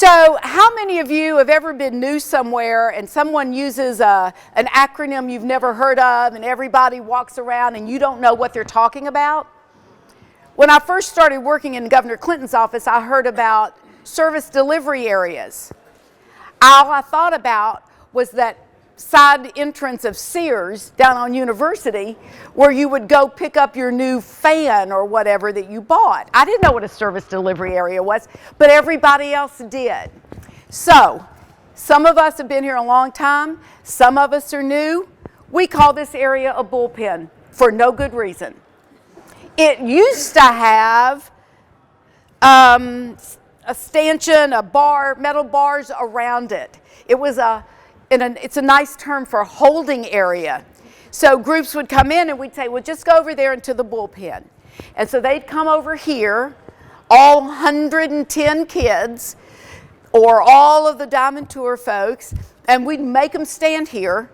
So how many of you have ever been new somewhere and someone uses an acronym you've never heard of and everybody walks around and you don't know what they're talking about? When I first started working in Governor Clinton's office, I heard about service delivery areas. All I thought about was that side entrance of Sears down on University where you would go pick up your new fan or whatever that you bought. I didn't know what a service delivery area was, but everybody else did. So, some of us have been here a long time, some of us are new. We call this area a bullpen for no good reason. It used to have a stanchion, a bar, metal bars around it. It's a nice term for holding area. So groups would come in and we'd say, well, just go over there into the bullpen. And so they'd come over here, all 110 kids, or all of the Docent Tour folks, and we'd make them stand here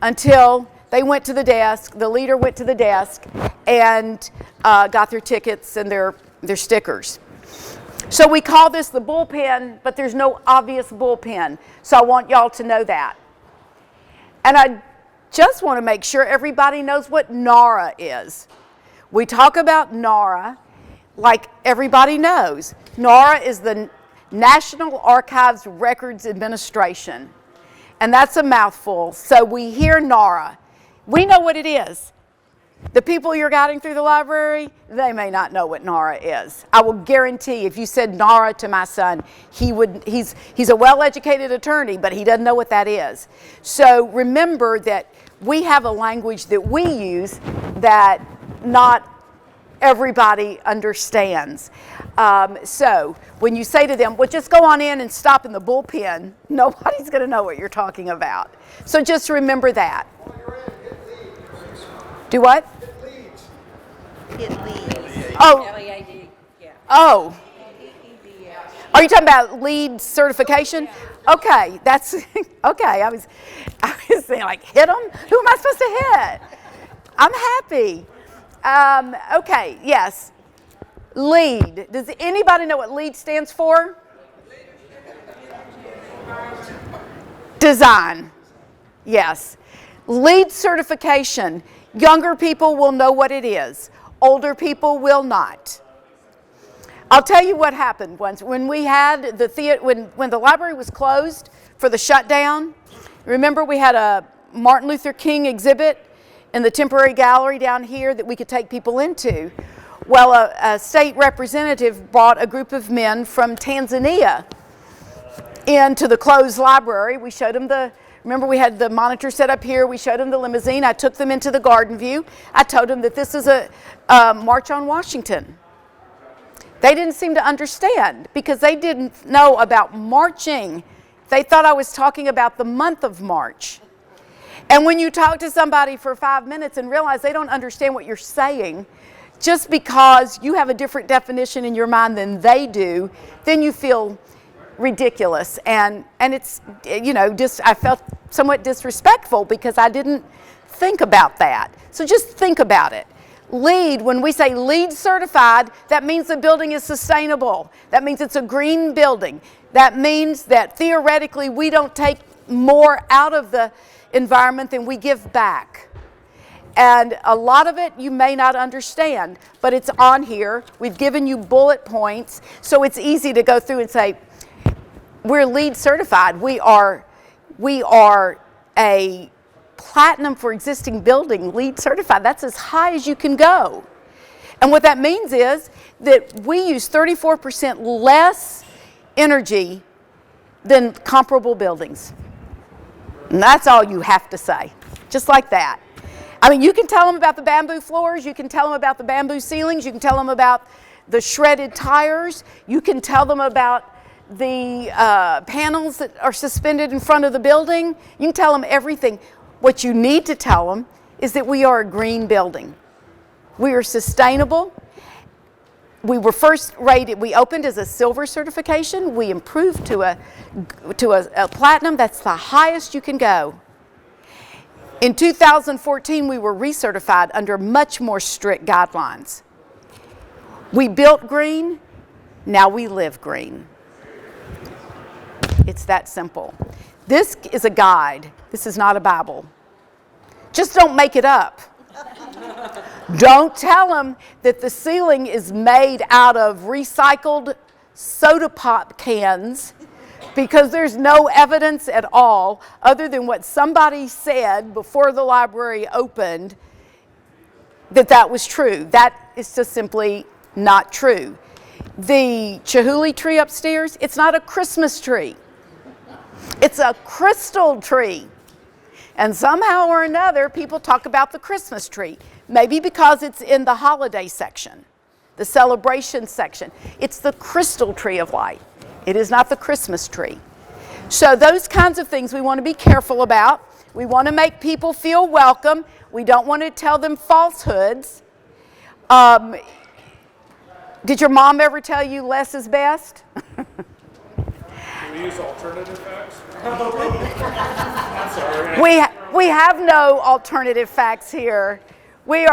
until they went to the desk, the leader went to the desk, and got their tickets and their stickers. So we call this the bullpen, but there's no obvious bullpen. So I want y'all to know that. And I just want to make sure everybody knows what NARA is. We talk about NARA like everybody knows. NARA is the National Archives Records Administration. And that's a mouthful. So we hear NARA. We know what it is. The people you're guiding through the library, they may not know what NARA is. I will guarantee if you said NARA to my son, he's a well-educated attorney, but he doesn't know what that is. So remember that we have a language that we use that not everybody understands. So when you say to them, well, just go on in and stop in the bullpen, nobody's going to know what you're talking about. So just remember that. Do what? It leads. Oh. L-E-A-D. Yeah. Oh. Are you talking about lead certification? Okay, that's okay. I was saying like hit them. Who am I supposed to hit? I'm happy. Okay. Yes. Lead. Does anybody know what LEAD stands for? Design. Yes. LEAD certification. Younger people will know what it is. Older people will not. I'll tell you what happened once. When we had the theater, when the library was closed for the shutdown, remember we had a Martin Luther King exhibit in the temporary gallery down here that we could take people into. Well, a state representative brought a group of men from Tanzania into the closed library. We showed them remember we had the monitor set up here, we showed them the limousine, I took them into the garden view, I told them that this is a March on Washington. They didn't seem to understand because they didn't know about marching. They thought I was talking about the month of March. And when you talk to somebody for 5 minutes and realize they don't understand what you're saying, just because you have a different definition in your mind than they do, then you feel ridiculous, and it's, I felt somewhat disrespectful because I didn't think about that. So just think about it. LEED, when we say LEED certified, that means the building is sustainable. That means it's a green building. That means that theoretically we don't take more out of the environment than we give back. And a lot of it you may not understand, but it's on here. We've given you bullet points, so it's easy to go through and say, we're LEED certified. We are a platinum for existing building, LEED certified. That's as high as you can go. And what that means is that we use 34% less energy than comparable buildings. And that's all you have to say, just like that. I mean, you can tell them about the bamboo floors, you can tell them about the bamboo ceilings, you can tell them about the shredded tires, you can tell them about the panels that are suspended in front of the building. You can tell them everything. What you need to tell them is that we are a green building. We are sustainable. We were first rated, we opened as a silver certification. We improved to a platinum. That's the highest you can go. In 2014, we were recertified under much more strict guidelines. We built green, now we live green. It's that simple. This is a guide. This is not a Bible. Just don't make it up. Don't tell them that the ceiling is made out of recycled soda pop cans, because there's no evidence at all other than what somebody said before the library opened that was true. That is just simply not true. The Chihuly tree upstairs, it's not a Christmas tree. It's a crystal tree. And somehow or another, people talk about the Christmas tree. Maybe because it's in the holiday section, the celebration section. It's the crystal tree of light. It is not the Christmas tree. So those kinds of things we want to be careful about. We want to make people feel welcome. We don't want to tell them falsehoods. Did your mom ever tell you less is best? Do we use alternative facts? I'm sorry. We have no alternative facts here. We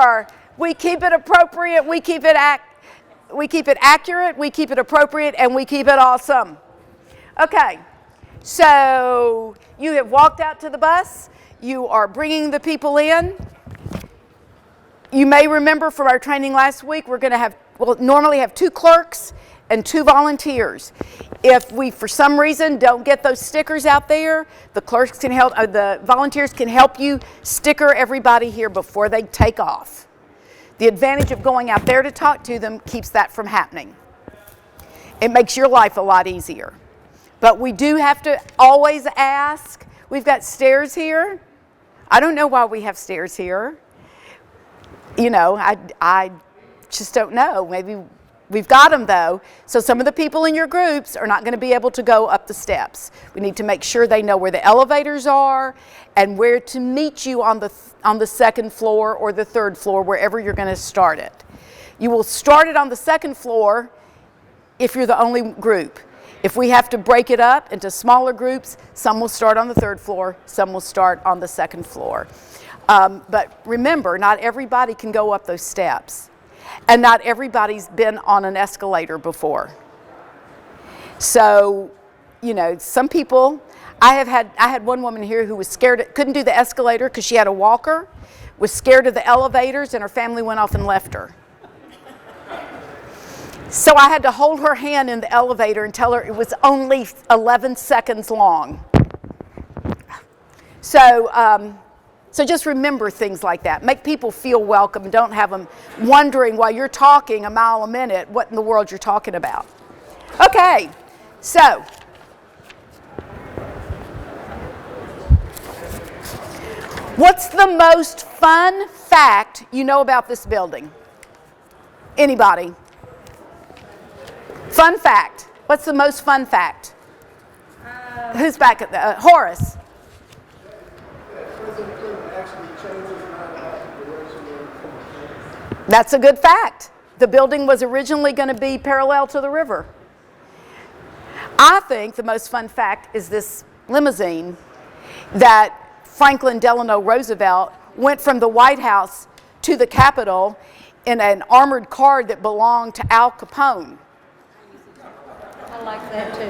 keep it appropriate, we keep it accurate, we keep it appropriate, and we keep it awesome. Okay, so you have walked out to the bus. You are bringing the people in. You may remember from our training last week, we'll normally have 2 clerks and 2 volunteers. If we, for some reason, don't get those stickers out there, the clerks can help, the volunteers can help you sticker everybody here before they take off. The advantage of going out there to talk to them keeps that from happening. It makes your life a lot easier. But we do have to always ask. We've got stairs here. I don't know why we have stairs here. You know, I just don't know. Maybe we've got them though. So some of the people in your groups are not going to be able to go up the steps. We need to make sure they know where the elevators are and where to meet you on the 2nd floor or the 3rd floor, wherever you're going to start it. You will start it on the 2nd floor if you're the only group. If we have to break it up into smaller groups, some will start on the 3rd floor, some will start on the 2nd floor. But remember, not everybody can go up those steps. And not everybody's been on an escalator before. So, you know, some people, I had one woman here who was scared, couldn't do the escalator because she had a walker, was scared of the elevators, and her family went off and left her. So I had to hold her hand in the elevator and tell her it was only 11 seconds long. So just remember things like that. Make people feel welcome and don't have them wondering while you're talking a mile a minute what in the world you're talking about. Okay, so what's the most fun fact you know about this building? Anybody? Fun fact. What's the most fun fact? Who's back at the Horace? That's a good fact. The building was originally going to be parallel to the river. I think the most fun fact is this limousine that Franklin Delano Roosevelt went from the White House to the Capitol in an armored car that belonged to Al Capone. I like that too.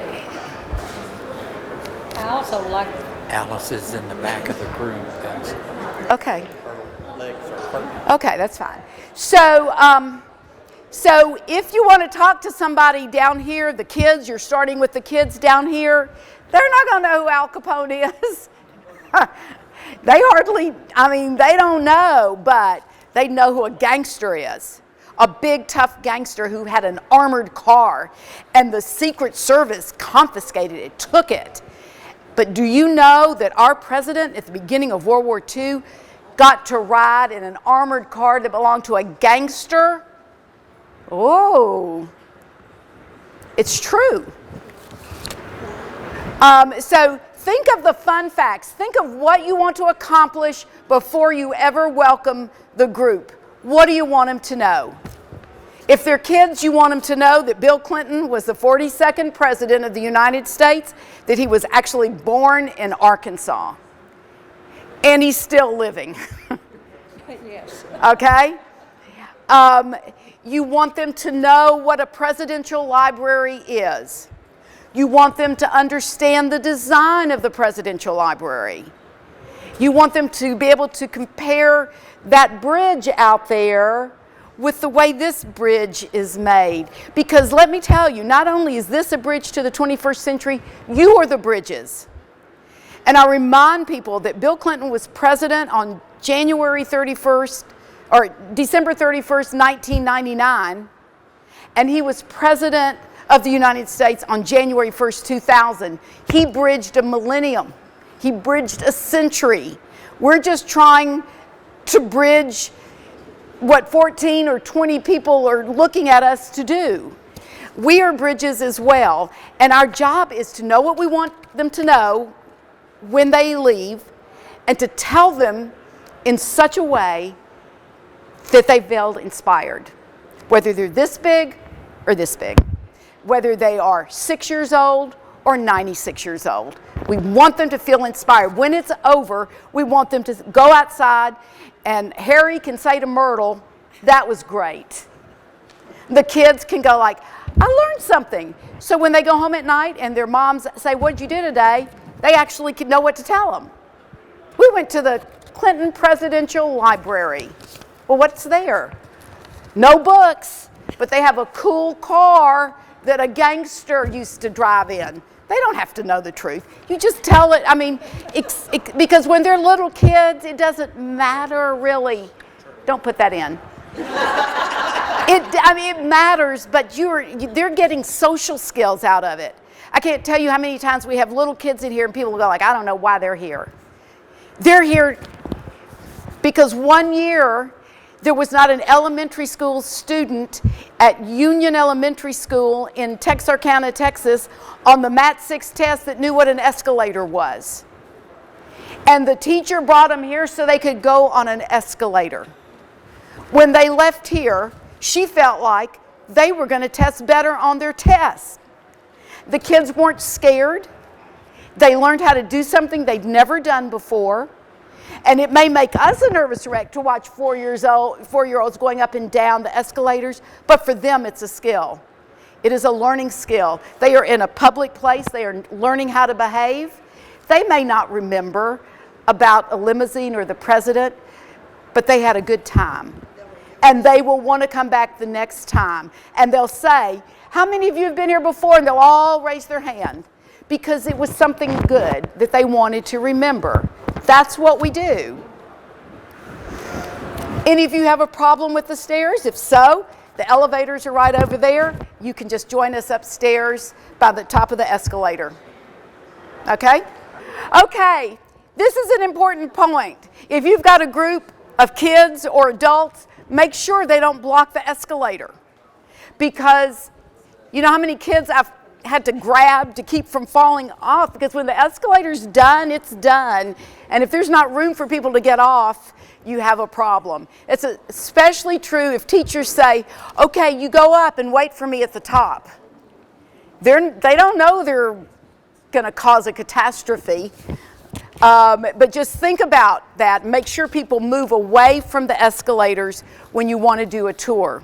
I also like Alice is in the back of the group. Okay. Her legs are perfect. Okay, that's fine. So if you want to talk to somebody down here, the kids, you're starting with the kids down here, they're not going to know who Al Capone is. They don't know, but they know who a gangster is. A big, tough gangster who had an armored car, and the Secret Service confiscated it, took it. But do you know that our president at the beginning of World War II got to ride in an armored car that belonged to a gangster? Oh, it's true. So think of the fun facts. Think of what you want to accomplish before you ever welcome the group. What do you want them to know? If they're kids, you want them to know that Bill Clinton was the 42nd president of the United States, that he was actually born in Arkansas. And he's still living. yes. Okay? You want them to know what a presidential library is. You want them to understand the design of the Presidential Library. You want them to be able to compare that bridge out there with the way this bridge is made. Because let me tell you, not only is this a bridge to the 21st century, you are the bridges. And I remind people that Bill Clinton was president on January 31st, or December 31st, 1999, and he was president of the United States on January 1st, 2000. He bridged a millennium. He bridged a century. We're just trying to bridge what 14 or 20 people are looking at us to do. We are bridges as well, and our job is to know what we want them to know when they leave, and to tell them in such a way that they feel inspired, whether they're this big or this big, whether they are 6 years old or 96 years old. We want them to feel inspired. When it's over, we want them to go outside and Harry can say to Myrtle, "That was great." The kids can go like, "I learned something." So when they go home at night and their moms say, "What'd you do today?" they actually can know what to tell them. We went to the Clinton Presidential Library. Well, what's there? No books, but they have a cool car that a gangster used to drive in. They don't have to know the truth. You just tell it. I mean, because when they're little kids, it doesn't matter really. Don't put that in. It matters, but they're getting social skills out of it. I can't tell you how many times we have little kids in here and people go like, "I don't know why they're here." They're here because one year there was not an elementary school student at Union Elementary School in Texarkana, Texas, on the Mat 6 test that knew what an escalator was. And the teacher brought them here so they could go on an escalator. When they left here, she felt like they were going to test better on their tests. The kids weren't scared. They learned how to do something they'd never done before. And it may make us a nervous wreck to watch 4-year-olds going up and down the escalators, but for them it's a skill. It is a learning skill. They are in a public place. They are learning how to behave. They may not remember about a limousine or the president, but they had a good time. And they will want to come back the next time. And they'll say, "How many of you have been here before?" And they'll all raise their hand because it was something good that they wanted to remember. That's what we do. Any of you have a problem with the stairs? If so, the elevators are right over there. You can just join us upstairs by the top of the escalator. Okay? Okay, this is an important point. If you've got a group of kids or adults, make sure they don't block the escalator. Because you know how many kids I've had to grab to keep from falling off, because when the escalator's done, it's done. And if there's not room for people to get off, you have a problem. It's especially true if teachers say, "Okay, you go up and wait for me at the top." They don't know they're going to cause a catastrophe. But just think about that. Make sure people move away from the escalators when you want to do a tour.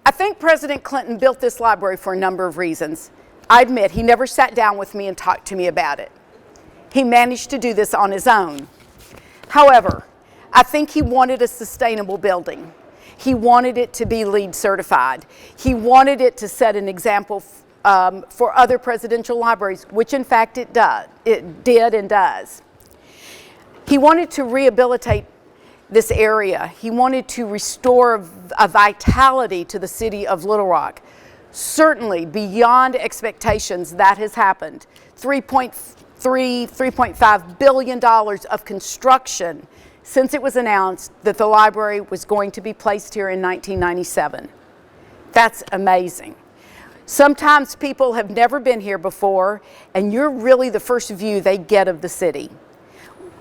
I think President Clinton built this library for a number of reasons. I admit he never sat down with me and talked to me about it. He managed to do this on his own. However, I think he wanted a sustainable building. He wanted it to be LEED certified. He wanted it to set an example for other presidential libraries, which in fact it did and does. He wanted to rehabilitate this area. He wanted to restore a vitality to the city of Little Rock. Certainly, beyond expectations, that has happened. $3.5 billion of construction since it was announced that the library was going to be placed here in 1997. That's amazing. Sometimes people have never been here before, and you're really the first view they get of the city.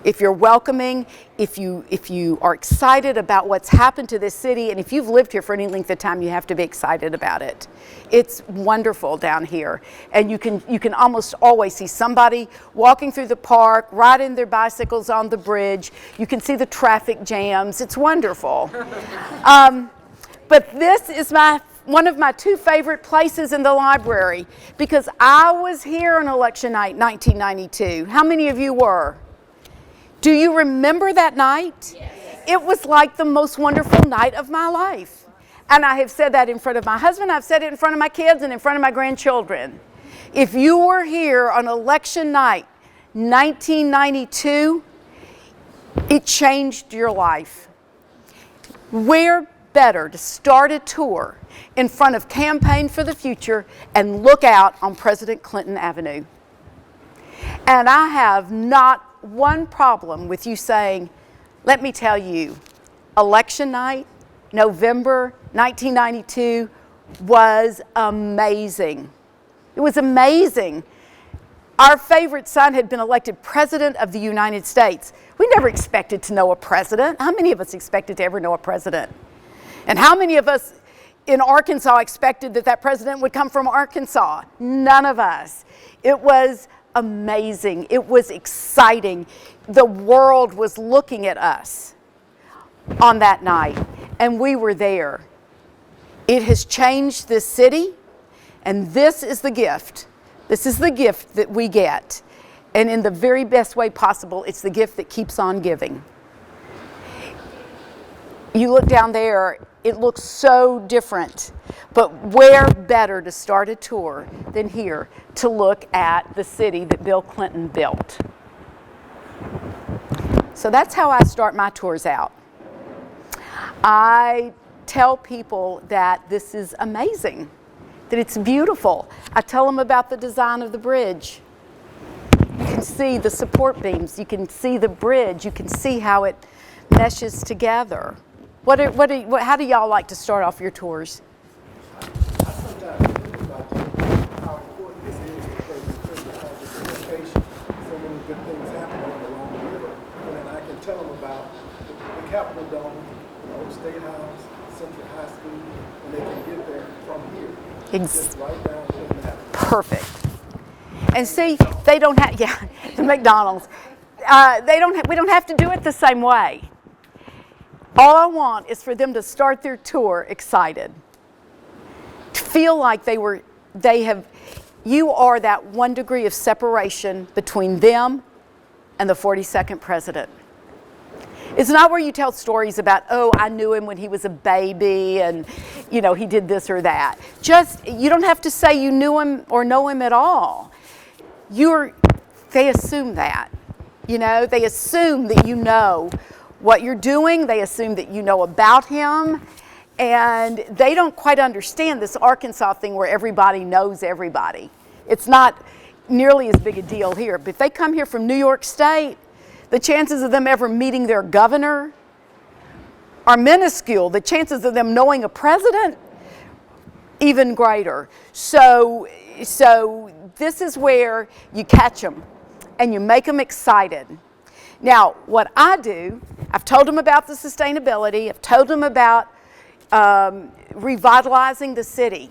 If you're welcoming, if you are excited about what's happened to this city, and if you've lived here for any length of time, you have to be excited about it. It's wonderful down here, and you can almost always see somebody walking through the park, riding their bicycles on the bridge. You can see the traffic jams. It's wonderful. But this is one of my two favorite places in the library because I was here on election night 1992. How many of you were? Do you remember that night? Yes. It was like the most wonderful night of my life. And I have said that in front of my husband, I've said it in front of my kids and in front of my grandchildren. If you were here on election night 1992, it changed your life. Where better to start a tour in front of Campaign for the Future and look out on President Clinton Avenue. And I have not one problem with you saying, let me tell you, election night, November 1992 was amazing. It was amazing. Our favorite son had been elected President of the United States. We never expected to know a president. How many of us expected to ever know a president? And how many of us in Arkansas expected that that president would come from Arkansas? None of us. It was amazing. It was exciting. The world was looking at us on that night, and we were there. It has changed this city, and this is the gift. This is the gift that we get. And in the very best way possible, it's the gift that keeps on giving. You look down there, it looks so different. But where better to start a tour than here to look at the city that Bill Clinton built? So that's how I start my tours out. I tell people that this is amazing, that it's beautiful. I tell them about the design of the bridge. You can see the support beams, you can see the bridge, you can see how it meshes together. How do y'all like to start off your tours? I sometimes think about how important this is because of education. So many good things happen along the river. And then I can tell them about the Capitol Dome, the old State House, Central High School, and they can get there from here. Just right down to the map. Perfect. And see, they don't have, the McDonald's. We don't have to do it the same way. All I want is for them to start their tour excited. To feel like you are that 1 degree of separation between them and the 42nd president. It's not where you tell stories about, oh, I knew him when he was a baby and, he did this or that. You don't have to say you knew him or know him at all. They assume that. They assume that you know what you're doing. They assume that you know about him. And they don't quite understand this Arkansas thing where everybody knows everybody. It's not nearly as big a deal here. But if they come here from New York State, the chances of them ever meeting their governor are minuscule. The chances of them knowing a president, even greater. So this is where you catch them and you make them excited. Now, what I do, I've told them about the sustainability. I've told them about revitalizing the city.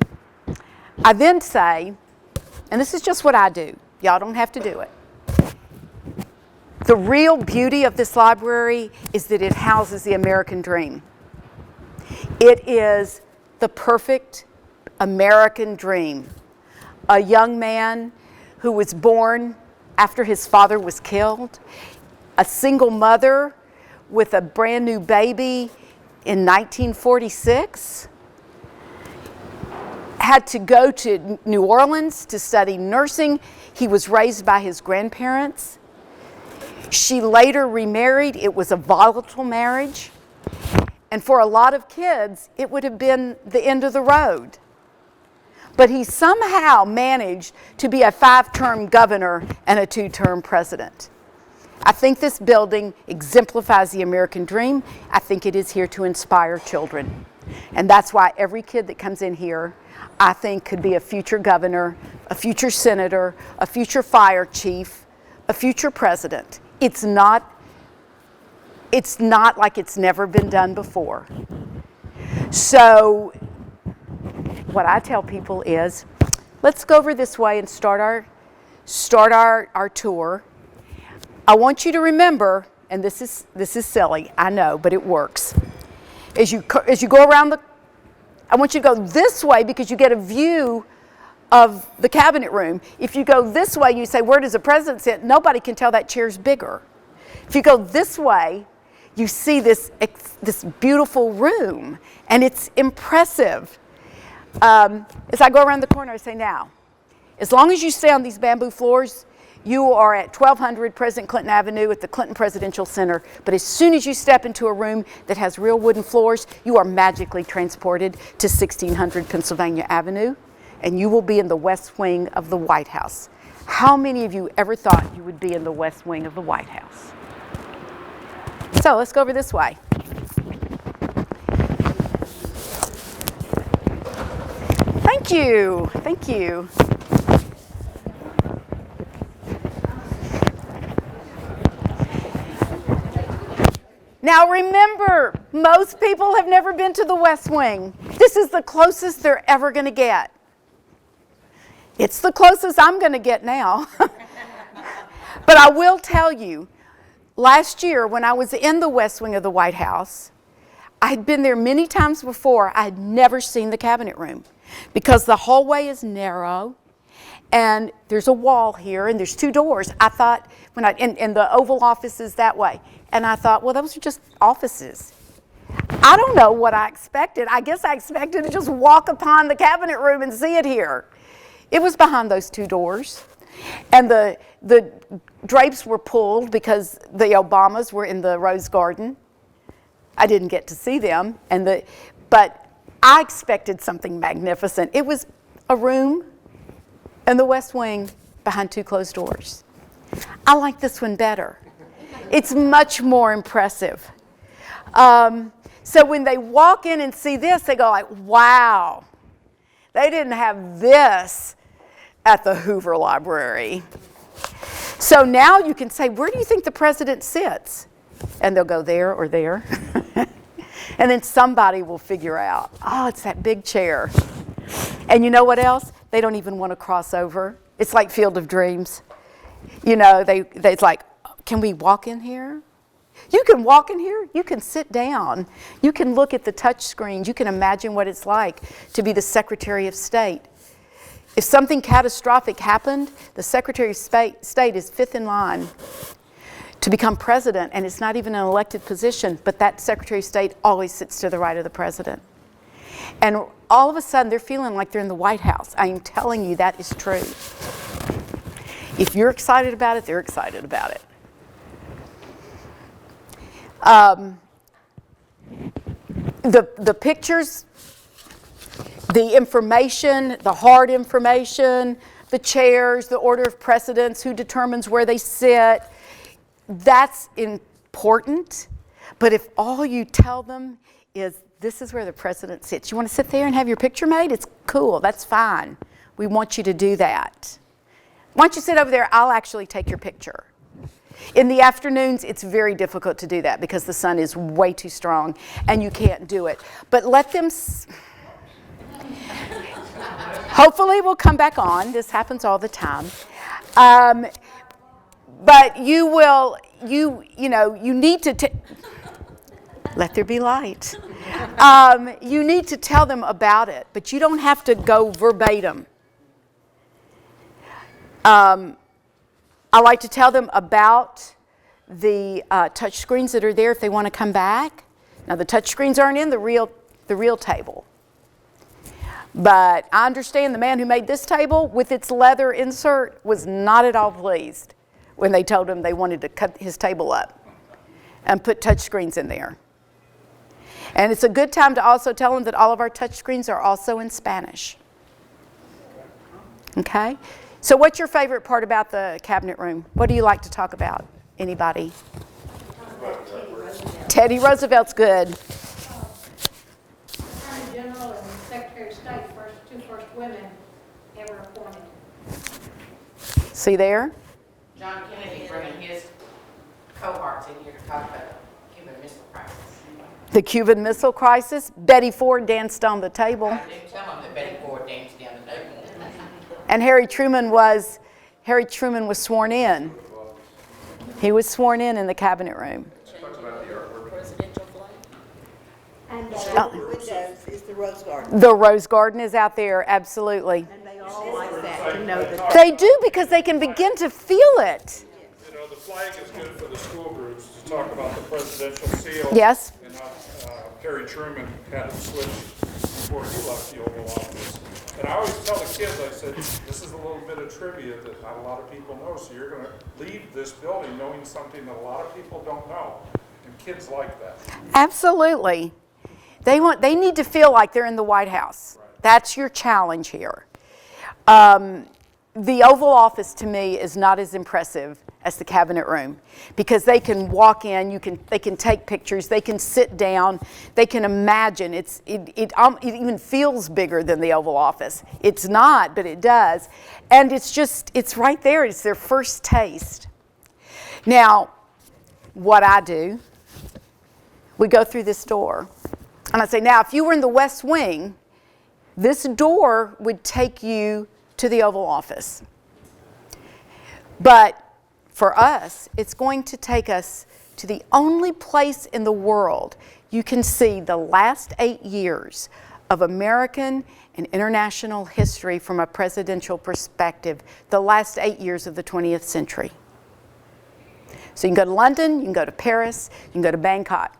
I then say, and this is just what I do. Y'all don't have to do it. The real beauty of this library is that it houses the American dream. It is the perfect American dream. A young man who was born after his father was killed, a single mother with a brand new baby in 1946, had to go to New Orleans to study nursing. He was raised by his grandparents. She later remarried. It was a volatile marriage. And for a lot of kids, it would have been the end of the road. But he somehow managed to be a 5-term governor and a 2-term president. I think this building exemplifies the American dream. I think it is here to inspire children. And that's why every kid that comes in here, I think, could be a future governor, a future senator, a future fire chief, a future president. It's not like it's never been done before. So what I tell people is, let's go over this way and start our tour. I want you to remember, and this is silly, I know, but it works. As you go around I want you to go this way because you get a view of the cabinet room. If you go this way, you say, where does the president sit? Nobody can tell that chair's bigger. If you go this way, you see this beautiful room, and it's impressive. As I go around the corner, I say, now, as long as you stay on these bamboo floors, you are at 1200 President Clinton Avenue at the Clinton Presidential Center. But as soon as you step into a room that has real wooden floors, you are magically transported to 1600 Pennsylvania Avenue, and you will be in the West Wing of the White House. How many of you ever thought you would be in the West Wing of the White House? So let's go over this way. Thank you. Thank you. Now remember, most people have never been to the West Wing. This is the closest they're ever going to get. It's the closest I'm going to get now. But I will tell you, last year when I was in the West Wing of the White House, I had been there many times before. I had never seen the cabinet room because the hallway is narrow and there's a wall here and there's two doors. I thought, and the Oval Office is that way. And I thought, well, those are just offices. I don't know what I expected. I guess I expected to just walk upon the cabinet room and see it here. It was behind those two doors. And the drapes were pulled because the Obamas were in the Rose Garden. I didn't get to see them. But I expected something magnificent. It was a room in the West Wing behind two closed doors. I like this one better. It's much more impressive. So when they walk in and see this, they go like, wow, they didn't have this at the Hoover Library. So now you can say, where do you think the president sits? And they'll go there or there. And then somebody will figure out, oh, it's that big chair. And you know what else? They don't even want to cross over. It's like Field of Dreams. You know, it's like, can we walk in here? You can walk in here. You can sit down. You can look at the touch screens. You can imagine what it's like to be the Secretary of State. If something catastrophic happened, the Secretary of State is fifth in line to become president, and it's not even an elected position, but that Secretary of State always sits to the right of the president. And all of a sudden, they're feeling like they're in the White House. I am telling you, that is true. If you're excited about it, they're excited about it. The pictures, the information, the hard information, the chairs, the order of precedence, who determines where they sit, that's important. But if all you tell them is, this is where the president sits, you want to sit there and have your picture made? It's cool, that's fine. We want you to do that. Why don't you sit over there? I'll actually take your picture. In the afternoons, it's very difficult to do that because the sun is way too strong and you can't do it. But let them, hopefully we'll come back on. This happens all the time. But you will, you need to, let there be light. You need to tell them about it, but you don't have to go verbatim. I like to tell them about the touch screens that are there if they want to come back. Now the touch screens aren't in the real table. But I understand the man who made this table with its leather insert was not at all pleased when they told him they wanted to cut his table up and put touch screens in there. And it's a good time to also tell them that all of our touch screens are also in Spanish. Okay? So what's your favorite part about the cabinet room? What do you like to talk about? Anybody? Teddy Roosevelt's good. Attorney General and Secretary of State, two first women ever appointed. See there? John Kennedy bringing his cohorts in here to talk about the Cuban Missile Crisis. The Cuban Missile Crisis. Betty Ford danced on the table. I didn't tell him that Betty Ford danced down the table. And Harry Truman was sworn in. He was sworn in the cabinet room. And windows is the rose garden. The rose garden is out there, absolutely. And they all like that, to know that. They do, because they can begin to feel it. You know, the flag is good for the school groups to talk about the presidential seal. Yes. And how Harry Truman had it switched before he left the Oval Office. And I always tell the kids, I said, this is a little bit of trivia that not a lot of people know, so you're going to leave this building knowing something that a lot of people don't know. And kids like that. Absolutely. They need to feel like they're in the White House. Right. That's your challenge here. The Oval Office to me is not as impressive as the Cabinet Room, because they can walk in, they can take pictures, they can sit down, they can imagine. It even feels bigger than the Oval Office. It's not, but it does. And it's right there. It's their first taste. Now, what I do, we go through this door. And I say, now, if you were in the West Wing, this door would take you to the Oval Office. But for us, it's going to take us to the only place in the world you can see the last 8 years of American and international history from a presidential perspective, the last 8 years of the 20th century. So you can go to London, you can go to Paris, you can go to Bangkok.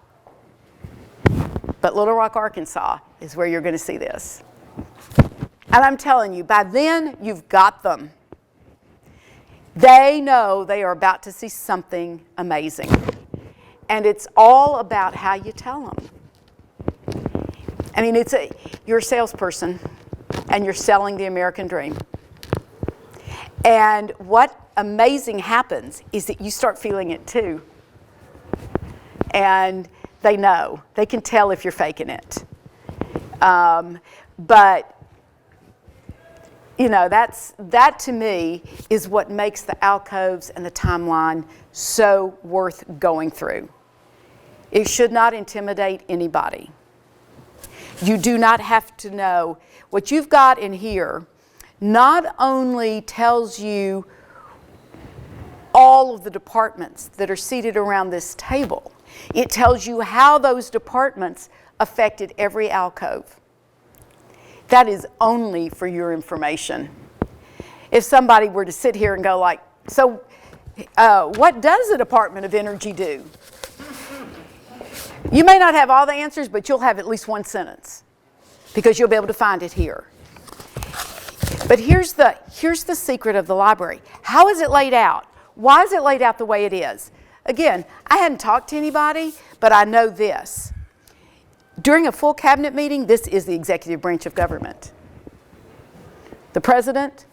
But Little Rock, Arkansas is where you're going to see this. And I'm telling you, by then, you've got them. They know they are about to see something amazing. And it's all about how you tell them. I mean, you're a salesperson, and you're selling the American dream. And what amazing happens is that you start feeling it too. And they know. They can tell if you're faking it. But you know, that to me is what makes the alcoves and the timeline so worth going through. It should not intimidate anybody. You do not have to know. What you've got in here not only tells you all of the departments that are seated around this table, it tells you how those departments affected every alcove. That is only for your information. If somebody were to sit here and go like, so what does the Department of Energy do? You may not have all the answers, but you'll have at least one sentence, because you'll be able to find it here. But here's the secret of the library. How is it laid out? Why is it laid out the way it is? Again, I hadn't talked to anybody, but I know this. During a full cabinet meeting, this is the executive branch of government. The president,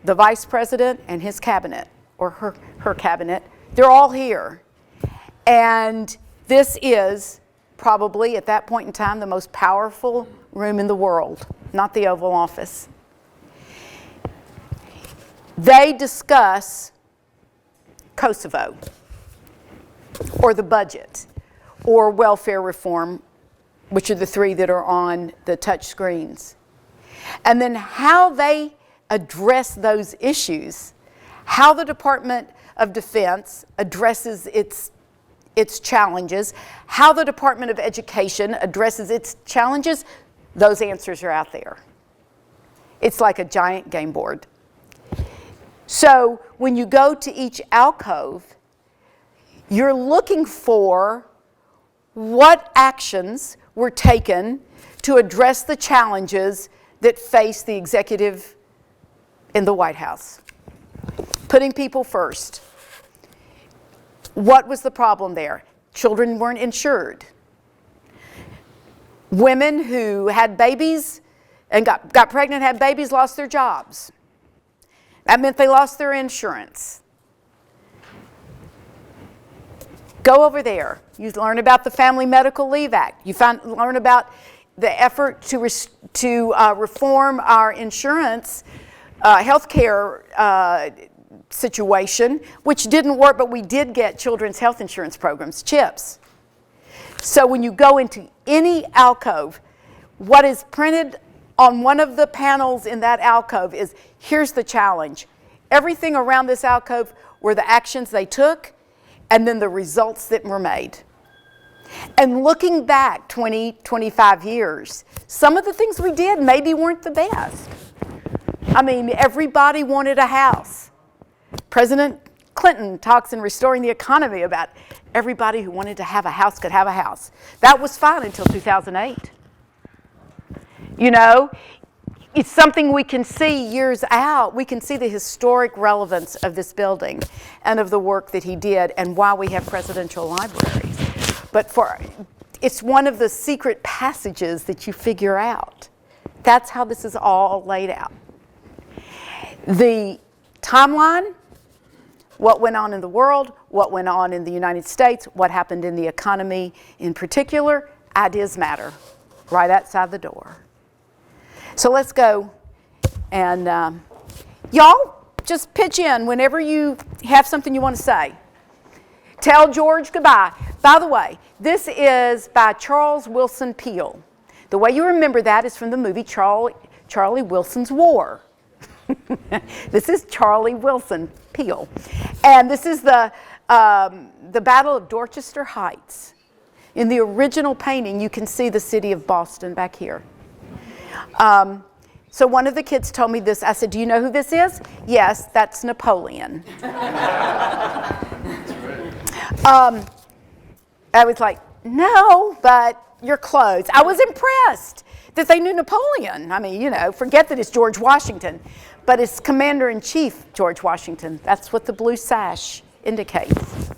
the vice president, and his cabinet, or her cabinet, they're all here. And this is probably, at that point in time, the most powerful room in the world, not the Oval Office. They discuss Kosovo, or the budget, or welfare reform, which are the three that are on the touch screens. And then how they address those issues, how the Department of Defense addresses its challenges, how the Department of Education addresses its challenges, those answers are out there. It's like a giant game board. So when you go to each alcove, you're looking for what actions were taken to address the challenges that face the executive in the White House. Putting people first. What was the problem there? Children weren't insured. Women who had babies and got pregnant, had babies, lost their jobs. That meant they lost their insurance. Go over there. You learn about the Family Medical Leave Act. You learn about the effort to reform our insurance, healthcare situation, which didn't work, but we did get children's health insurance programs, CHIPS. So when you go into any alcove, what is printed on one of the panels in that alcove is, here's the challenge. Everything around this alcove were the actions they took, and then the results that were made. And looking back 20, 25 years, some of the things we did maybe weren't the best. I mean, everybody wanted a house. President Clinton talks in Restoring the Economy about everybody who wanted to have a house could have a house. That was fine until 2008. You know, it's something we can see years out. We can see the historic relevance of this building and of the work that he did and why we have presidential libraries. But it's one of the secret passages that you figure out. That's how this is all laid out. The timeline, what went on in the world, what went on in the United States, what happened in the economy in particular, ideas matter, right outside the door. So let's go, and y'all just pitch in whenever you have something you want to say. Tell George goodbye. By the way, this is by Charles Wilson Peele. The way you remember that is from the movie Charlie Wilson's War. This is Charlie Wilson Peele. And this is the Battle of Dorchester Heights. In the original painting, you can see the city of Boston back here. So one of the kids told me this. I said, do you know who this is? Yes, that's Napoleon. I was like, no, but you're close. I was impressed that they knew Napoleon. I mean, you know, forget that it's George Washington, but it's Commander-in-Chief George Washington. That's what the blue sash indicates.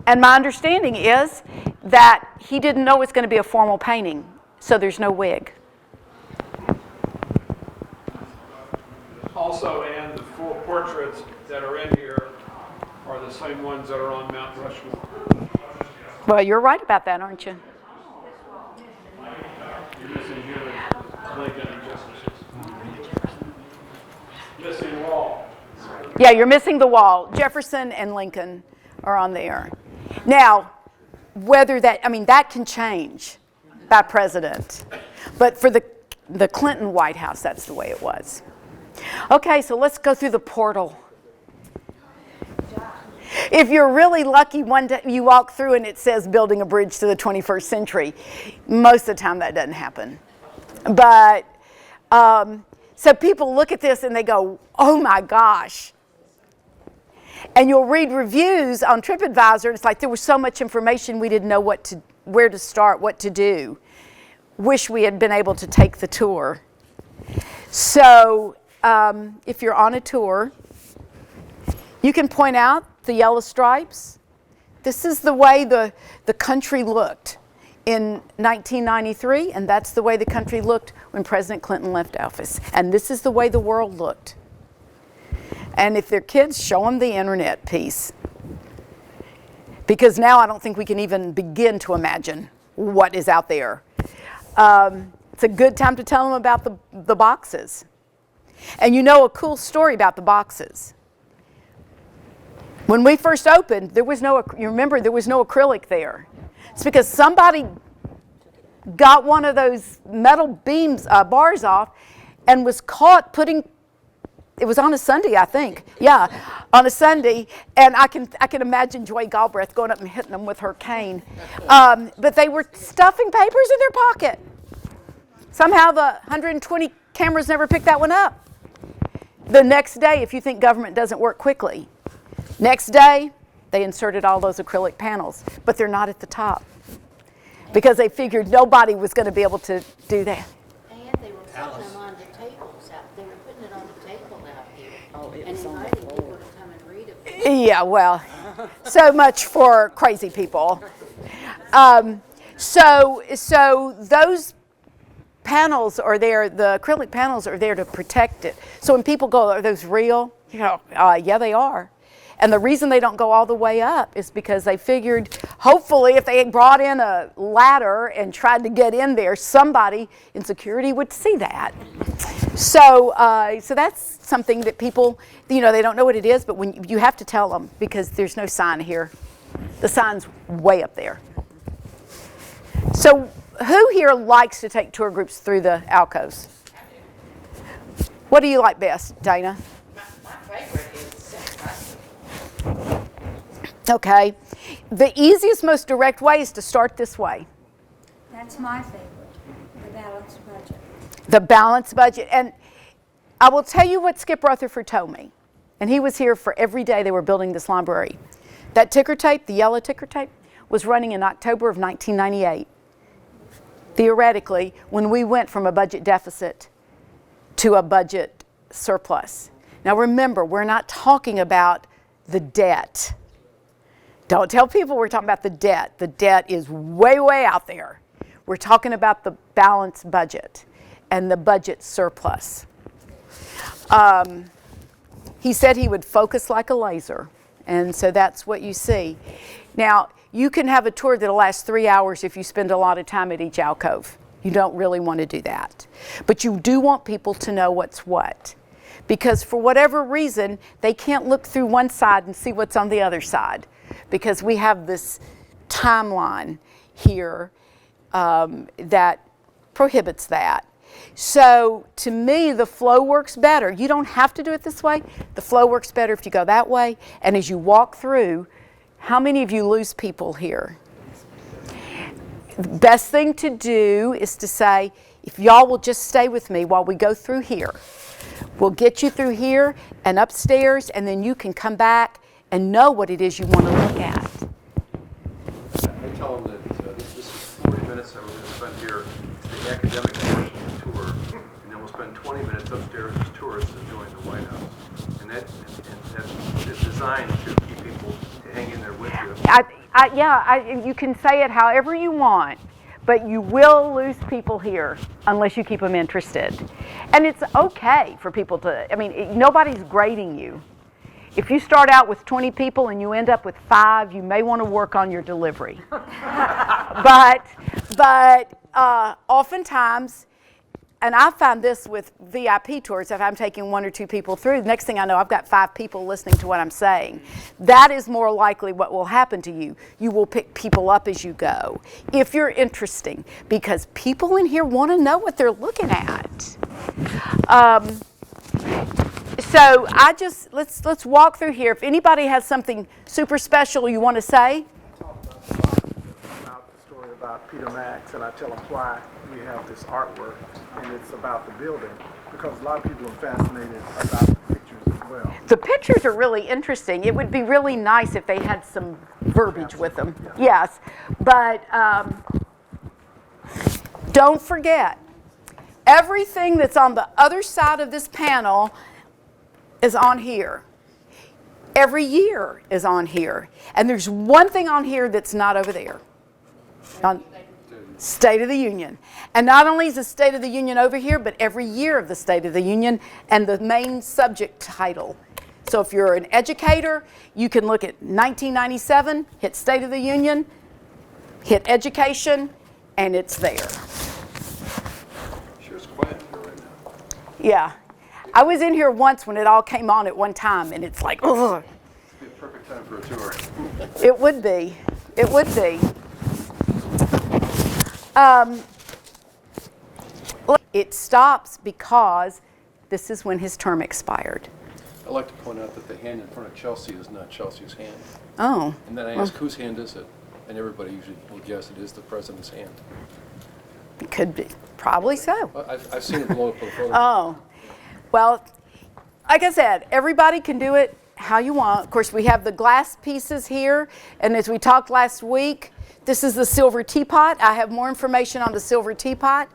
And my understanding is that he didn't know it was going to be a formal painting, so there's no wig. Also, and the full portraits that are in here are the same ones that are on Mount Rushmore. Well, you're right about that, aren't you? You're missing here Lincoln and Jefferson. Missing Wall. Yeah, you're missing the wall. Jefferson and Lincoln are on there. Now, whether that, I mean, that can change by president. But for the Clinton White House, that's the way it was. Okay, so let's go through the portal. If you're really lucky, one day you walk through and it says building a bridge to the 21st century. Most of the time that doesn't happen. But, so people look at this and they go, oh my gosh. And you'll read reviews on TripAdvisor, and it's like there was so much information we didn't know where to start, what to do. Wish we had been able to take the tour. So if you're on a tour, you can point out the yellow stripes. This is the way the country looked in 1993, and that's the way the country looked when President Clinton left office. And this is the way the world looked. And if they're kids, show them the internet piece. Because now I don't think we can even begin to imagine what is out there. It's a good time to tell them about the boxes. And you know a cool story about the boxes. When we first opened, there was no, you remember, there was no acrylic there. It's because somebody got one of those metal beams, bars off, and was caught putting, it was on a Sunday, I think. Yeah, on a Sunday. And I can imagine Joy Galbraith going up and hitting them with her cane. But they were stuffing papers in their pocket. Somehow the 120 cameras never picked that one up. The next day, if you think government doesn't work quickly, next day, they inserted all those acrylic panels, but they're not at the top because they figured nobody was going to be able to do that. And they were putting them on the tables out. They were putting it on the table out here and inviting people to come and read it. Yeah, well, so much for crazy people. So those panels are there, the acrylic panels are there to protect it. So when people go, are those real? You know, yeah, they are. And the reason they don't go all the way up is because they figured, hopefully, if they had brought in a ladder and tried to get in there, somebody in security would see that. So, so that's something that people, you know, they don't know what it is, but when you have to tell them because there's no sign here. The sign's way up there. So, who here likes to take tour groups through the alcoves? What do you like best, Dana? My favorite is Sex. Okay. The easiest, most direct way is to start this way. That's my favorite, the balanced budget. The balanced budget. And I will tell you what Skip Rutherford told me. And he was here for every day they were building this library. That ticker tape, the yellow ticker tape, was running in October of 1998. Theoretically, when we went from a budget deficit to a budget surplus. Now remember, we're not talking about the debt. Don't tell people we're talking about the debt. The debt is way, way out there. We're talking about the balanced budget and the budget surplus. He said he would focus like a laser, and so that's what you see. Now, you can have a tour that'll last 3 hours if you spend a lot of time at each alcove. You don't really want to do that. But you do want people to know what's what. Because for whatever reason, they can't look through one side and see what's on the other side. Because we have this timeline here that prohibits that. So to me, the flow works better. You don't have to do it this way. The flow works better if you go that way. And as you walk through, how many of you lose people here? The best thing to do is to say, if y'all will just stay with me while we go through here, we'll get you through here and upstairs, and then you can come back and know what it is you want to look at. I tell them that this is 40 minutes that we're going to spend here, the academic portion of the tour, and then we'll spend 20 minutes upstairs as tourists enjoying the White House. And that is designed to keep people to hang in there with you. You can say it however you want, but you will lose people here unless you keep them interested. And it's okay for people to, nobody's grading you. If you start out with 20 people and you end up with 5, you may want to work on your delivery. but oftentimes, and I find this with VIP tours, if I'm taking 1 or 2 people through, the next thing I know, I've got 5 people listening to what I'm saying. That is more likely what will happen to you. You will pick people up as you go, if you're interesting, because people in here want to know what they're looking at. So let's walk through here. If anybody has something super special you want to say. About the story about Peter Max, and I tell them why we have this artwork, and it's about the building, because a lot of people are fascinated about the pictures as well. The pictures are really interesting. It would be really nice if they had some verbiage with them. Yes, but don't forget, everything that's on the other side of this panel is on here. Every year is on here. And there's one thing on here that's not over there. On State of the Union. And not only is the State of the Union over here, but every year of the State of the Union and the main subject title. So if you're an educator, you can look at 1997, hit State of the Union, hit education, and it's there. Sure, it's quiet here right now. Yeah. I was in here once when it all came on at one time, and it's like, ugh. It'd be a perfect time for a tour. It would be. It would be. It stops because this is when his term expired. I'd like to point out that the hand in front of Chelsea is not Chelsea's hand. Oh. And then I ask, whose hand is it? And everybody usually will guess it is the president's hand. It could be. Probably so. Well, I've seen it blow up with a photo. Oh. Well, like I said, everybody can do it how you want. Of course, we have the glass pieces here, and as we talked last week, this is the silver teapot. I have more information on the silver teapot.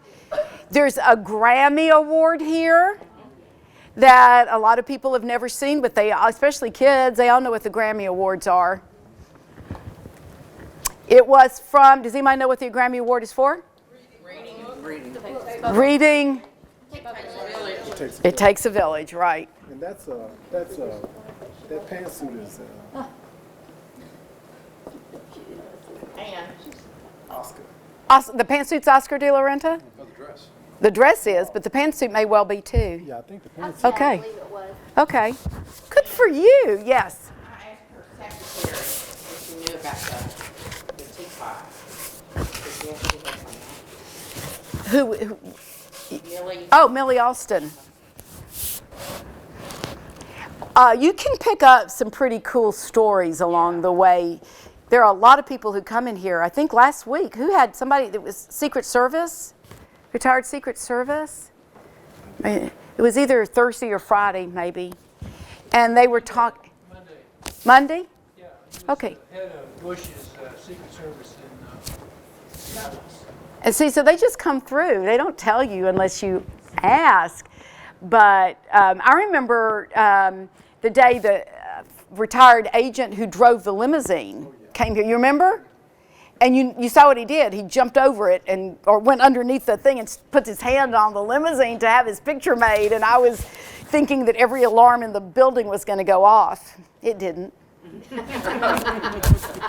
There's a Grammy Award here that a lot of people have never seen, but they, especially kids, they all know what the Grammy Awards are. It was from, does anybody know what the Grammy Award is for? Reading. It takes a village, right. And that pantsuit is Oscar. The pantsuit's Oscar de la Renta? Oh, the dress. The dress is, but the pantsuit may well be too. Yeah, I think the pantsuit. Okay. I believe it was. Okay. Good for you, yes. I asked her secretary if she knew about the teapot. She said yes, she had one. Who Millie, oh, Millie Alston. You can pick up some pretty cool stories along the way There are a lot of people who come in here. I think last week, who had somebody that was Secret Service, retired Secret Service? It was either Thursday or Friday, maybe. And they were talking. Monday? Yeah. Okay. Head of Bush's Secret Service in Dallas. And see, so they just come through. They don't tell you unless you ask. But I remember the day the retired agent who drove the limousine came here. You remember? And you saw what he did. He jumped over it or went underneath the thing and put his hand on the limousine to have his picture made. And I was thinking that every alarm in the building was going to go off. It didn't.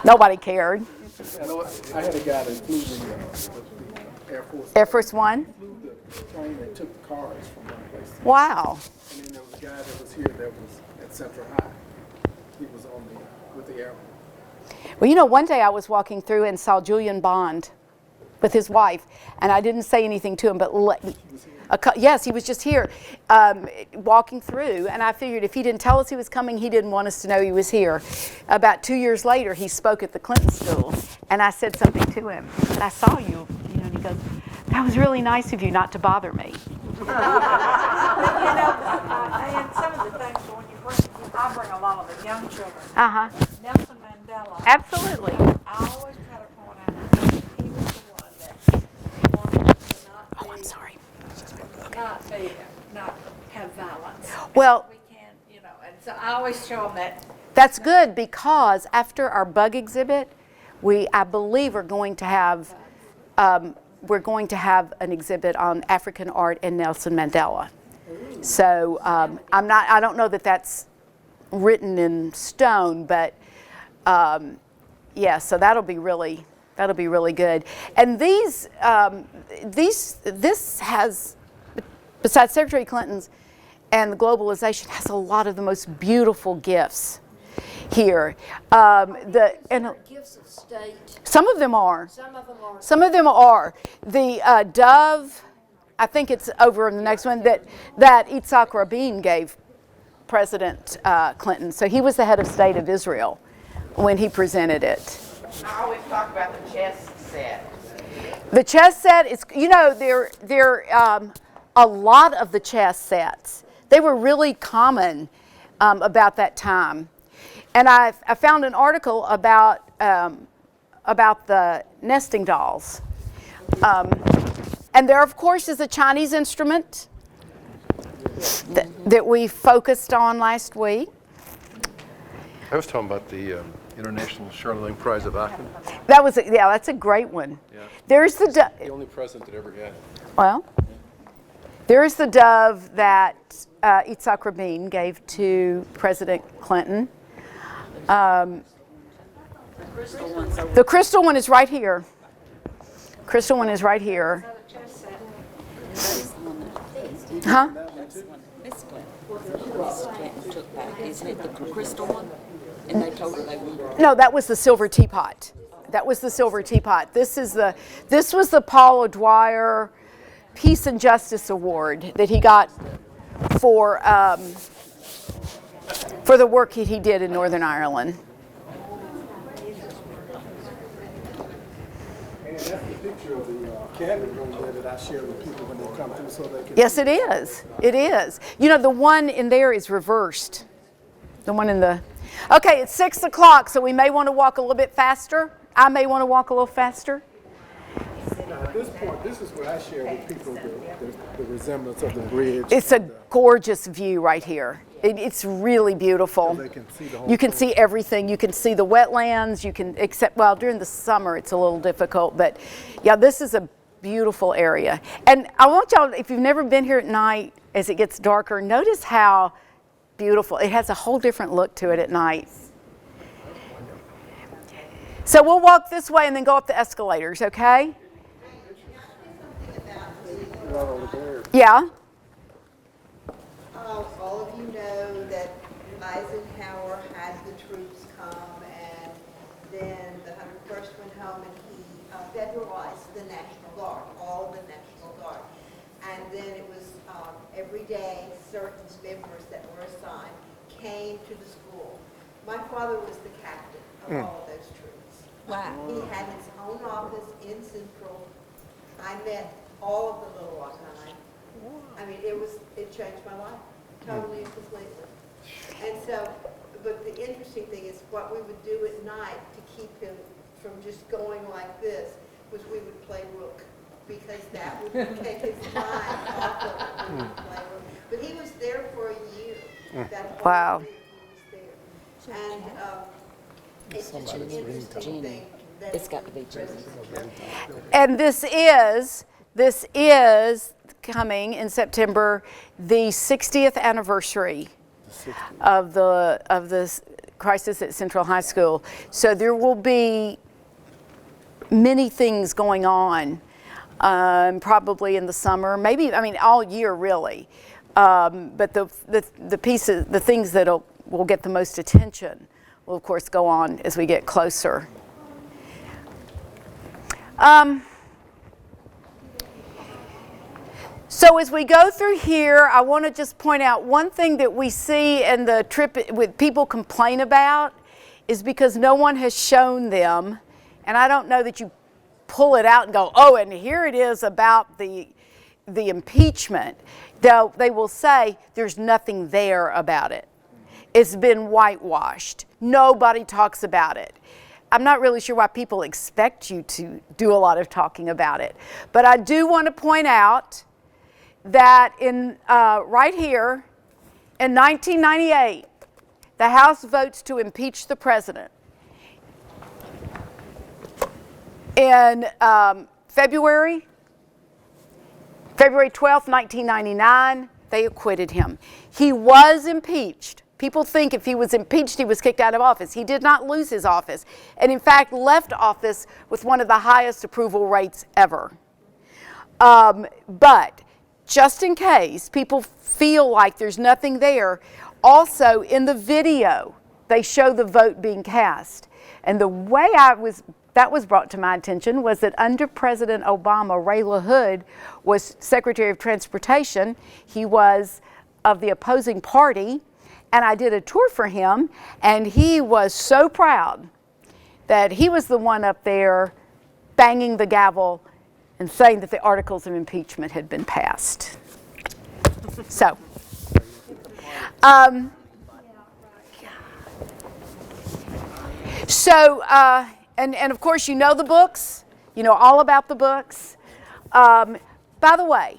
Nobody cared. I had a guy that flew the Air Force. Air Force One? Flew the plane that took the cars from one place to Wow. and then there was a guy that was here that was at Central High. He was on with the Air Force. Well, you know, one day I was walking through and saw Julian Bond with his wife, and I didn't say anything to him, but yes, he was just here walking through, and I figured if he didn't tell us he was coming, he didn't want us to know he was here. About 2 years later, he spoke at the Clinton School, and I said something to him. I saw you, and he goes, "That was really nice of you not to bother me." And some of the things when you I bring a lot of the young children. Uh-huh. Nelson Mandela. Absolutely. I always try to point out he was the one that wanted to not Oh, I'm sorry. not have violence. Well, We can, and so I always show them that. that's good because after our bug exhibit, I believe, are going to have we're going to have an exhibit on African art and Nelson Mandela. So I don't know that that's written in stone, but yeah, so that'll be really good. And this has, besides Secretary Clinton's and the globalization, has a lot of the most beautiful gifts here. Gifts of state. Some of them are. Some of them are. Some of them are. The dove, I think it's over in the next one, that Yitzhak Rabin gave President Clinton. So he was the head of state of Israel when he presented it. I always talk about the chess set. The chess set is, a lot of the chess sets, they were really common about that time. And I found an article about the nesting dolls. And there, of course, is a Chinese instrument that we focused on last week. I was talking about the International Charlemagne Prize of Aachen. That's a great one. Yeah. There's The only president that ever had it. Well, there's the dove that Yitzhak Rabin gave to President Clinton. The crystal one is right here. Crystal one is right here. Huh? Isn't it the crystal one? And they told her they wanted. No, that was the silver teapot. That was the silver teapot. This was the Paul O'Dwyer Peace and Justice Award that he got for the work he did in Northern Ireland. And that's the picture of the cabinet room there that I share with people when they come through so they can. Yes, it is. It is. You know, the one in there is reversed. The one in the... Okay, it's 6 o'clock, so we may want to walk a little bit faster. I may want to walk a little faster. At this point, this is where I share with people the resemblance of the bridge. It's a gorgeous view right here. It's really beautiful. They can see the whole You can thing. see everything. You can see the wetlands. You can, well, during the summer it's a little difficult, but yeah, this is a beautiful area. And I want y'all, if you've never been here at night, as it gets darker, notice how beautiful. It has a whole different look to it at night. So we'll walk this way and then go up the escalators, okay? Yeah? All of you know that Eisenhower had the troops come, and then the 101st went home, and he federalized the National Guard, all of the National Guard. And then it was every day certain members that were assigned came to the school. My father was the captain of all of those troops. Wow. He had his own office in Central. I met all of the little alumni. I mean, it changed my life, totally and completely. And so, but the interesting thing is what we would do at night to keep him from just going like this was we would play rook, because that would take his mind off of it when we play rook. But he was there for a year. That whole Wow. week he was there. And it's just an interesting thing. That It's got to be Jenny. And this is coming in September, the 60th anniversary of the crisis at Central High School. So there will be many things going on, probably in the summer, maybe, I mean, all year really. But the pieces, the things that will get the most attention will of course go on as we get closer. So as we go through here, I want to just point out one thing that we see in the trip with people complain about is because no one has shown them, and I don't know that you pull it out and go, oh, and here it is about the impeachment. They will say there's nothing there about it. It's been whitewashed. Nobody talks about it. I'm not really sure why people expect you to do a lot of talking about it. But I do want to point out that right here in 1998, the House votes to impeach the president. In February 12th, 1999, they acquitted him. He was impeached. People think if he was impeached, he was kicked out of office. He did not lose his office, and in fact left office with one of the highest approval rates ever. But just in case people feel like there's nothing there, also in the video, they show the vote being cast. And the way that was brought to my attention was that under President Obama, Ray LaHood was Secretary of Transportation. He was of the opposing party, and I did a tour for him, and he was so proud that he was the one up there banging the gavel and saying that the articles of impeachment had been passed. So, and of course you know the books, you know all about the books. By the way,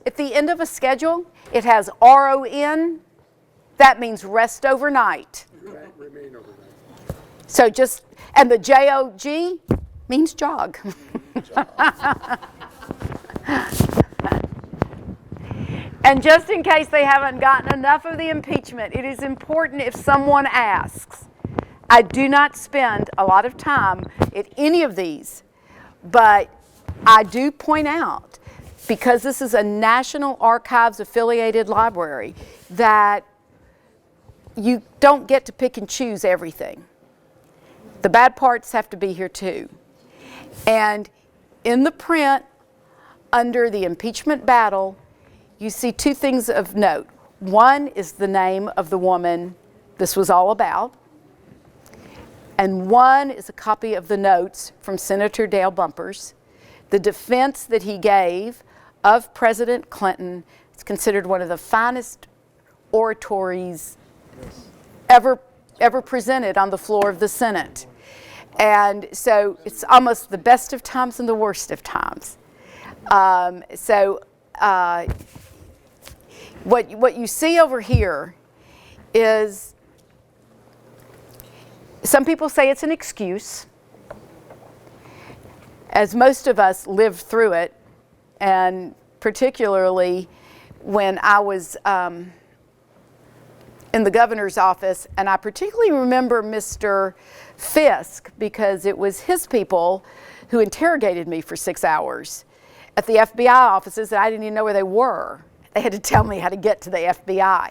at the end of a schedule, it has RON, that means rest overnight. Remain overnight. So and the JOG means jog. And just in case they haven't gotten enough of the impeachment, it is important if someone asks. I do not spend a lot of time at any of these, but I do point out, because this is a National Archives affiliated library, that you don't get to pick and choose everything. The bad parts have to be here too. And in the print, under the impeachment battle, you see two things of note. One is the name of the woman this was all about, and one is a copy of the notes from Senator Dale Bumpers, the defense that he gave of President Clinton. It's considered one of the finest oratories ever presented on the floor of the Senate. And so it's almost the best of times and the worst of times. What you see over here is, some people say it's an excuse, as most of us lived through it, and particularly when I was in the governor's office, and I particularly remember Mr. Fisk, because it was his people who interrogated me for 6 hours at the FBI offices, and I didn't even know where they were. They had to tell me how to get to the FBI.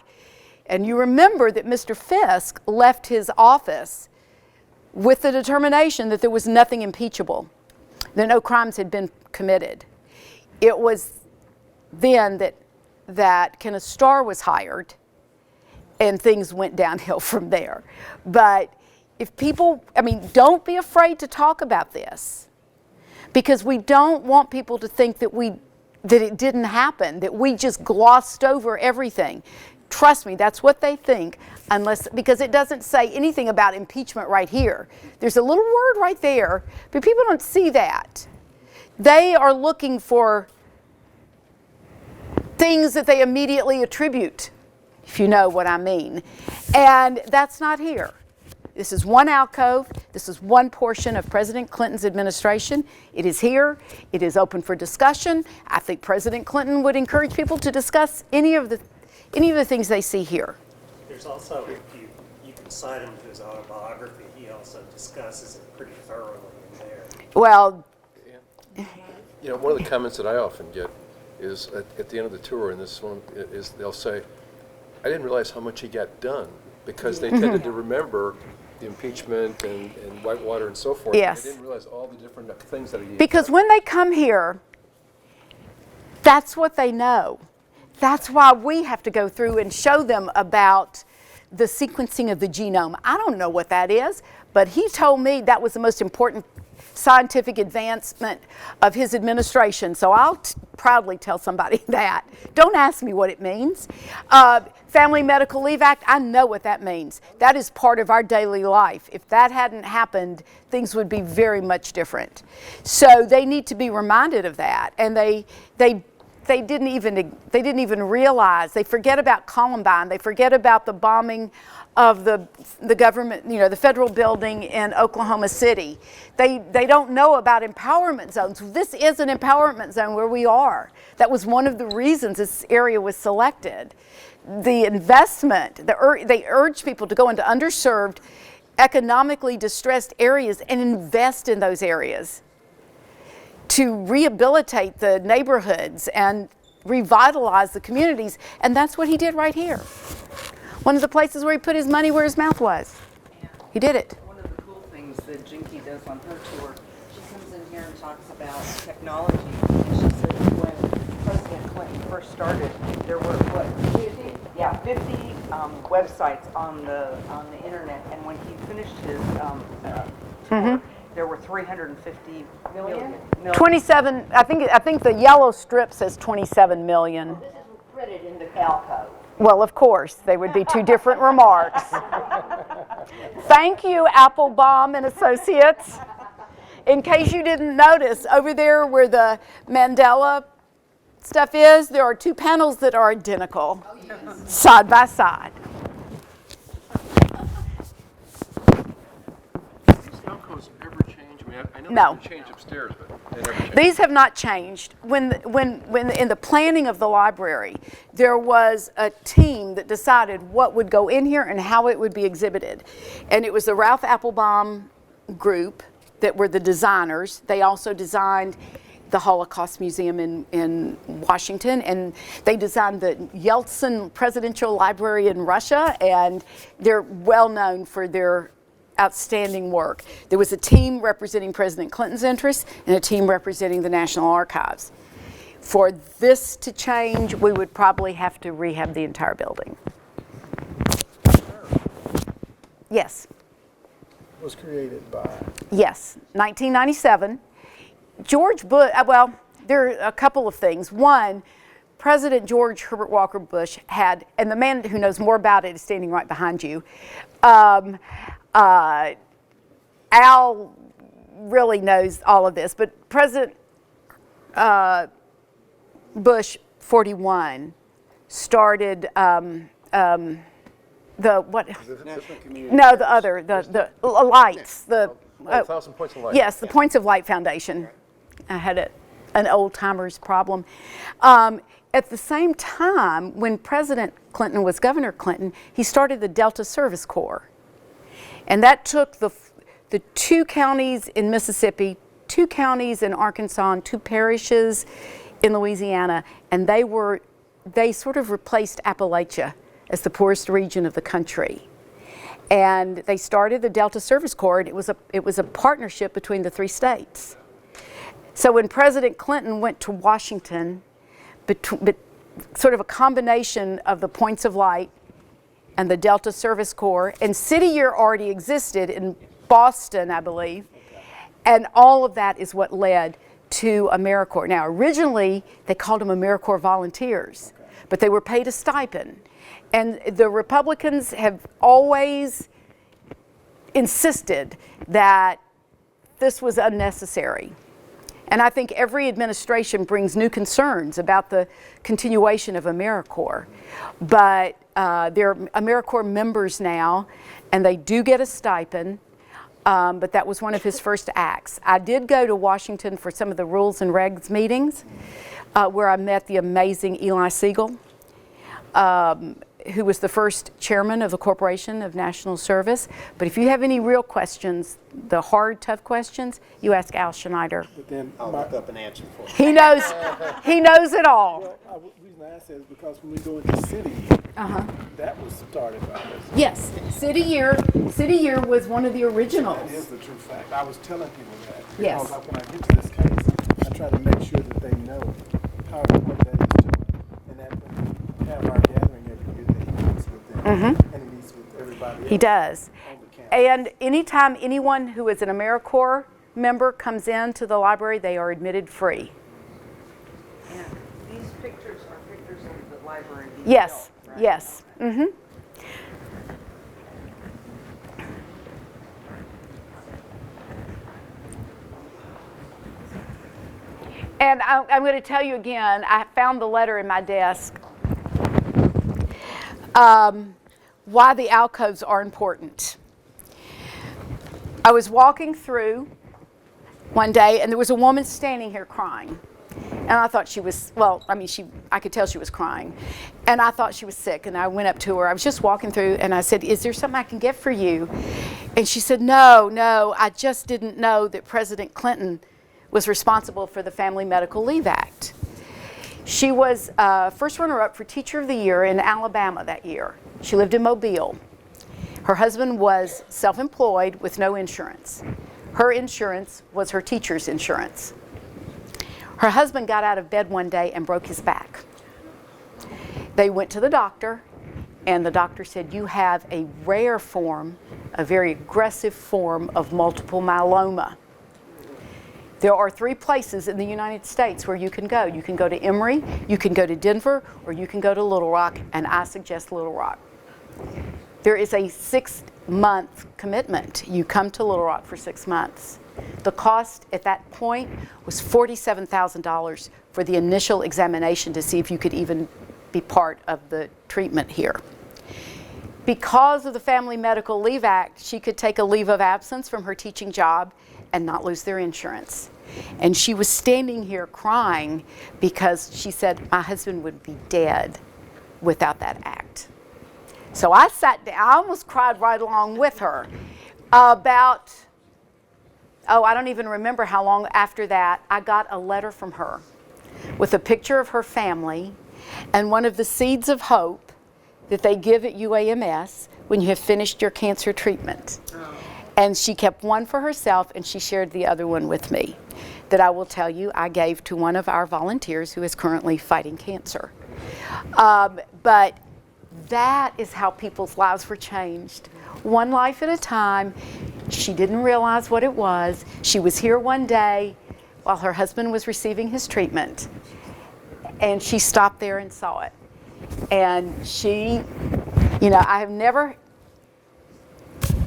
And you remember that Mr. Fisk left his office with the determination that there was nothing impeachable, that no crimes had been committed. It was then that Kenneth Starr was hired, and things went downhill from there. But if people, I mean, don't be afraid to talk about this, because we don't want people to think that it didn't happen, that we just glossed over everything. Trust me, that's what they think, because it doesn't say anything about impeachment right here. There's a little word right there, but people don't see that. They are looking for things that they immediately attribute, if you know what I mean. And that's not here. This is one alcove. This is one portion of President Clinton's administration. It is here. It is open for discussion. I think President Clinton would encourage people to discuss any of the things they see here. There's also, if you can cite him to his autobiography, he also discusses it pretty thoroughly in there. Well, You know, one of the comments that I often get is at the end of the tour, and this one is, they'll say, I didn't realize how much he got done, because they tended to remember the impeachment and Whitewater and so forth. Yes. They didn't realize all the different things that he did. because when they come here, that's what they know. That's why we have to go through and show them about the sequencing of the genome. I don't know what that is, but he told me that was the most important scientific advancement of his administration. So I'll proudly tell somebody that. Don't ask me what it means. Family Medical Leave Act, I know what that means. That is part of our daily life. If that hadn't happened, things would be very much different. So they need to be reminded of that. And they didn't even realize. They forget about Columbine. They forget about the bombing of the government, the federal building in Oklahoma City. They don't know about empowerment zones. This is an empowerment zone where we are. That was one of the reasons this area was selected. The investment, they urge people to go into underserved, economically distressed areas and invest in those areas to rehabilitate the neighborhoods and revitalize the communities. And that's what he did right here. One of the places where he put his money where his mouth was. He did it. One of the cool things that Jinky does on her tour, she comes in here and talks about technology. And she said when President Clinton first started, there were, 50 websites on the internet. And when he finished his tour, there were 350 million. 27, I think the yellow strip says 27 million. This is printed in the Calco. Well, of course, they would be two different remarks. Thank you, Applebaum and Associates. In case you didn't notice, over there where the Mandela stuff is, there are two panels that are identical, side by side. Alcoves ever change? I mean, I know No. they changed upstairs, but they never changed. These have not changed. When in the planning of the library, there was a team that decided what would go in here and how it would be exhibited. And it was the Ralph Applebaum group that were the designers. They also designed the Holocaust Museum in Washington, and they designed the Yeltsin Presidential Library in Russia, and they're well known for their outstanding work. There was a team representing President Clinton's interests and a team representing the National Archives. For this to change, we would probably have to rehab the entire building. Yes. Was created by? Yes, 1997. George Bush, well, there are a couple of things. One, President George Herbert Walker Bush had, and the man who knows more about it is standing right behind you. Al really knows all of this, but President Bush 41 started the what? No, the other, the lights, the 1,000 Points of Light. Yes, the Points of Light Foundation. I had an old timers problem. At the same time, when President Clinton was Governor Clinton, he started the Delta Service Corps. And that took the two counties in Mississippi, 2 counties in Arkansas, and 2 parishes in Louisiana, and they sort of replaced Appalachia as the poorest region of the country. And they started the Delta Service Corps, and it was a partnership between the 3 states. So when President Clinton went to Washington, sort of a combination of the Points of Light and the Delta Service Corps, and City Year already existed in Boston, I believe, and all of that is what led to AmeriCorps. Now, originally, they called them AmeriCorps volunteers, but they were paid a stipend. And the Republicans have always insisted that this was unnecessary. And I think every administration brings new concerns about the continuation of AmeriCorps. But they're AmeriCorps members now, and they do get a stipend. But that was one of his first acts. I did go to Washington for some of the rules and regs meetings where I met the amazing Eli Siegel, who was the first chairman of the Corporation of National Service. But if you have any real questions, the hard, tough questions, you ask Al Schneider. But then I'll look up an answer for you. He knows it all. Well, the reason I ask that is because when we go into city, that was started by this. Yes, City Year was one of the originals. That is the true fact. I was telling people that. Yes. Because when I get to this case, I try to make sure that they know how important that is to them. And that when we have our gathering every year, that he meets with them and he meets with everybody else. He does. On the campus. And anytime anyone who is an AmeriCorps member comes into the library, they are admitted free. And these pictures are pictures of the library being Yes, built, right? yes. And I'm going to tell you again, I found the letter in my desk, why the alcoves are important. I was walking through one day, and there was a woman standing here crying. And I thought she was, well, I mean, I could tell she was crying. And I thought she was sick, and I went up to her. I was just walking through, and I said, "Is there something I can get for you?" And she said, no, I just didn't know that President Clinton was responsible for the Family Medical Leave Act. She was first runner-up for Teacher of the Year in Alabama that year. She lived in Mobile. Her husband was self-employed with no insurance. Her insurance was her teacher's insurance. Her husband got out of bed one day and broke his back. They went to the doctor, and the doctor said, "You have a rare form, a very aggressive form of multiple myeloma." There are 3 places in the United States where you can go. You can go to Emory, you can go to Denver, or you can go to Little Rock, and I suggest Little Rock. There is a 6-month commitment. You come to Little Rock for 6 months. The cost at that point was $47,000 for the initial examination to see if you could even be part of the treatment here. Because of the Family Medical Leave Act, she could take a leave of absence from her teaching job and not lose their insurance. And she was standing here crying because she said, "My husband would be dead without that act." So I sat down, I almost cried right along with her. About, I don't even remember how long after that, I got a letter from her with a picture of her family and one of the seeds of hope that they give at UAMS when you have finished your cancer treatment. And she kept one for herself, and she shared the other one with me, that I will tell you I gave to one of our volunteers who is currently fighting cancer. But that is how people's lives were changed. One life at a time. She didn't realize what it was. She was here one day while her husband was receiving his treatment, and she stopped there and saw it. And she, I have never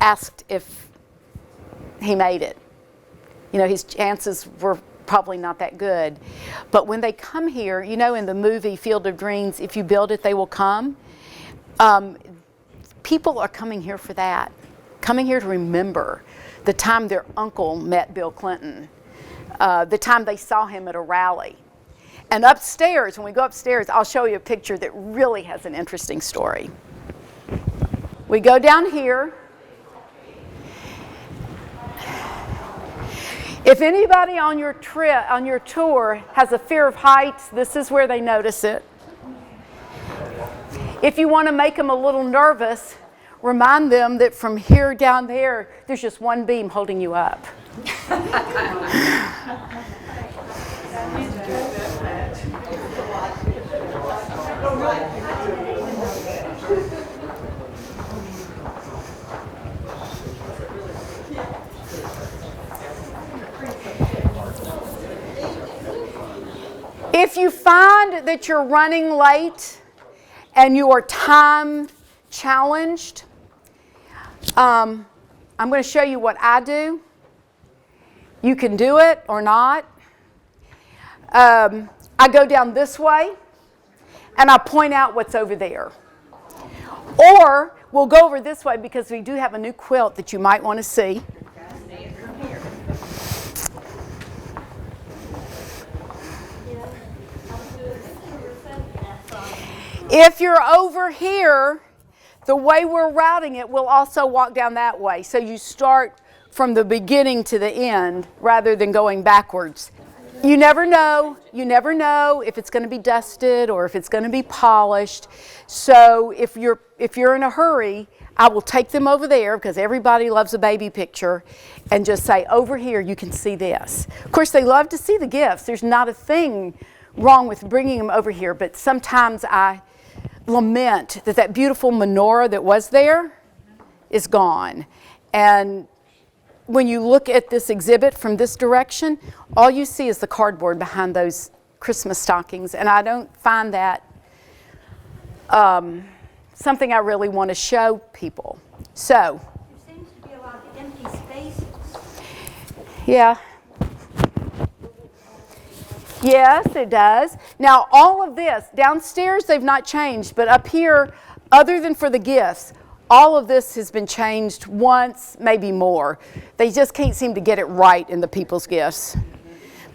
asked if he made it. His chances were probably not that good. But when they come here, in the movie Field of Dreams, if you build it, they will come. People are coming here for that, coming here to remember the time their uncle met Bill Clinton, the time they saw him at a rally. And upstairs, when we go upstairs, I'll show you a picture that really has an interesting story. We go down here. If anybody on your tour has a fear of heights, this is where they notice it. If you want to make them a little nervous, remind them that from here down there, there's just one beam holding you up. If you find that you're running late and you are time challenged, I'm going to show you what I do. You can do it or not. I go down this way and I point out what's over there. Or we'll go over this way because we do have a new quilt that you might want to see. If you're over here, the way we're routing it, we'll also walk down that way. So you start from the beginning to the end rather than going backwards. You never know if it's going to be dusted or if it's going to be polished. So if you're in a hurry, I will take them over there because everybody loves a baby picture and just say, over here you can see this. Of course, they love to see the gifts. There's not a thing wrong with bringing them over here, but sometimes I lament that beautiful menorah that was there is gone. And when you look at this exhibit from this direction, all you see is the cardboard behind those Christmas stockings. And I don't find that something I really want to show people. So, There seems to be a lot of empty spaces. yeah. Yes, it does. Now, all of this, downstairs they've not changed, but up here, other than for the gifts, all of this has been changed once, maybe more. They just can't seem to get it right in the people's gifts.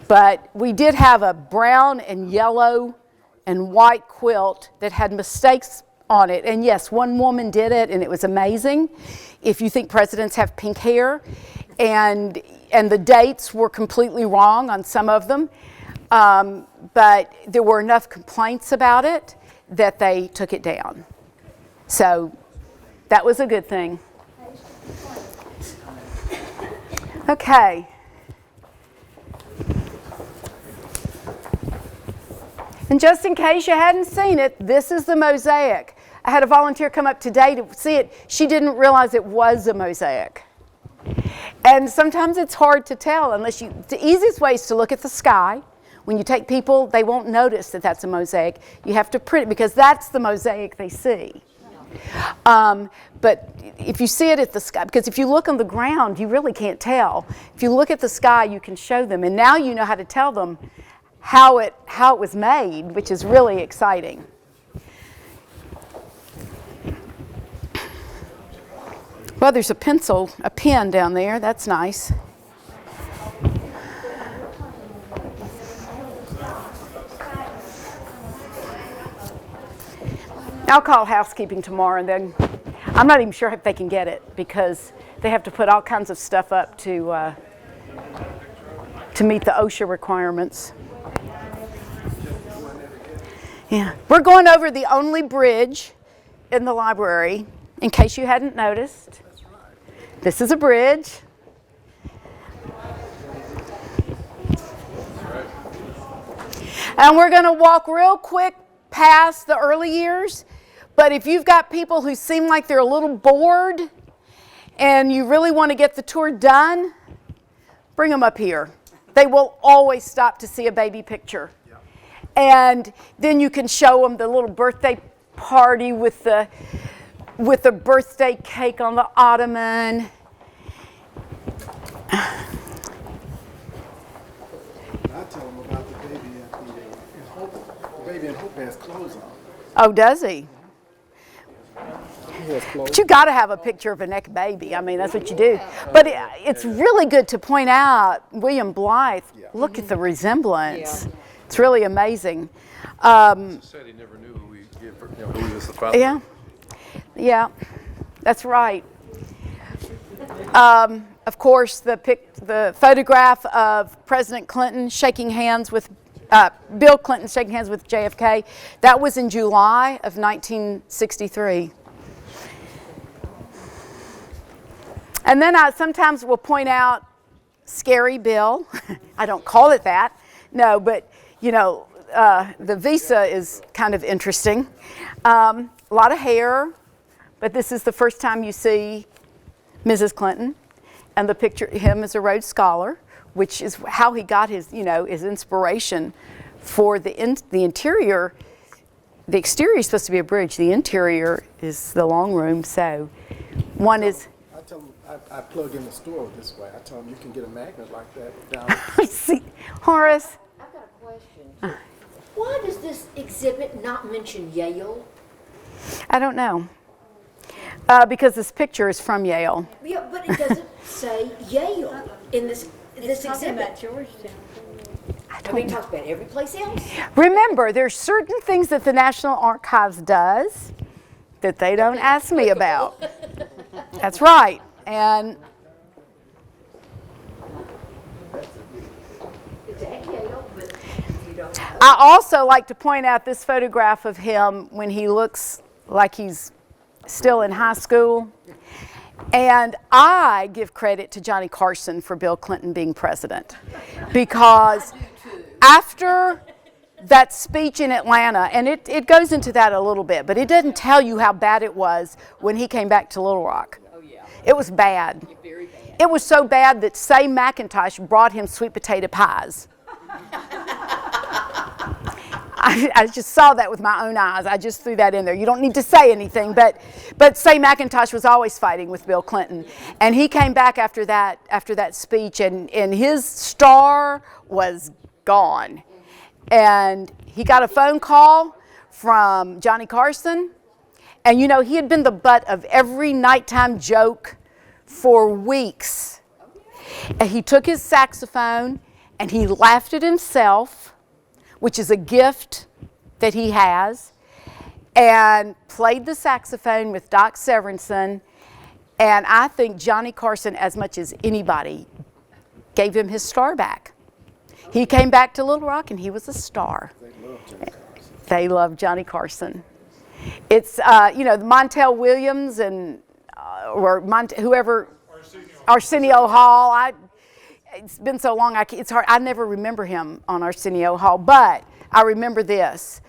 But we did have a brown and yellow and white quilt that had mistakes on it. And yes, one woman did it, and it was amazing. If you think presidents have pink hair, and the dates were completely wrong on some of them. But there were enough complaints about it that they took it down. So that was a good thing. Okay. And just in case you hadn't seen it, this is the mosaic. I had a volunteer come up today to see it. She didn't realize it was a mosaic. And sometimes it's hard to tell the easiest way is to look at the sky. When you take people, they won't notice that that's a mosaic. You have to print it because that's the mosaic they see. But if you see it at the sky, because if you look on the ground, you really can't tell. If you look at the sky, you can show them. And now you know how to tell them how it was made, which is really exciting. Well, there's a pen down there. That's nice. I'll call housekeeping tomorrow, and then I'm not even sure if they can get it because they have to put all kinds of stuff up to meet the OSHA requirements. Yeah, we're going over the only bridge in the library, in case you hadn't noticed. This is a bridge. And we're going to walk real quick past the early years. But if you've got people who seem like they're a little bored and you really want to get the tour done, bring them up here. They will always stop to see a baby picture. Yeah. And then you can show them the little birthday party with the birthday cake on the ottoman. I tell them about the baby in Hope. The baby in Hope has clothes on. Oh, does he? But you got to have a picture of a naked baby. I mean, that's what you do. But it's really good to point out William Blythe. Look at the resemblance. It's really amazing. Said he never knew who was the father. Yeah, yeah, that's right. Of course, the photograph of President Clinton shaking hands with Bill Clinton shaking hands with JFK. That was in July of 1963. And then I sometimes will point out Scary Bill. I don't call it that. No, but, the visa is kind of interesting. A lot of hair, but this is the first time you see Mrs. Clinton and the picture of him as a Rhodes Scholar, which is how he got his inspiration for the interior. The exterior is supposed to be a bridge. The interior is the long room. So one is. I tell them I plug in the store this way. I tell them you can get a magnet like that down. See, Horace. I've got a question. Why does this exhibit not mention Yale? I don't know. Because this picture is from Yale. Yeah, but it doesn't say Yale in this exhibit. Georgetown. I mean, it talks about every place else. Remember, there's certain things that the National Archives does that they don't ask me about. That's right. And It's at Yale, but you don't know. I also like to point out this photograph of him when he looks like he's still in high school. And I give credit to Johnny Carson for Bill Clinton being president, because after that speech in Atlanta, and it goes into that a little bit, but it doesn't tell you how bad it was when he came back to Little Rock. Oh, yeah. It was bad. Very bad. It was so bad that Say McIntosh brought him sweet potato pies. I just saw that with my own eyes. I just threw that in there. You don't need to say anything, but Say McIntosh was always fighting with Bill Clinton, and he came back after that speech, and his star was gone. And he got a phone call from Johnny Carson, and you know, he had been the butt of every nighttime joke for weeks. And he took his saxophone and he laughed at himself, which is a gift that he has, and played the saxophone with Doc Severinsen. And I think Johnny Carson, as much as anybody, gave him his star back. He came back to Little Rock and he was a star. They loved Johnny Carson. It's, you know, Montel Williams and whoever, Arsenio Hall. It's been so long, it's hard. I never remember him on Arsenio Hall, but I remember this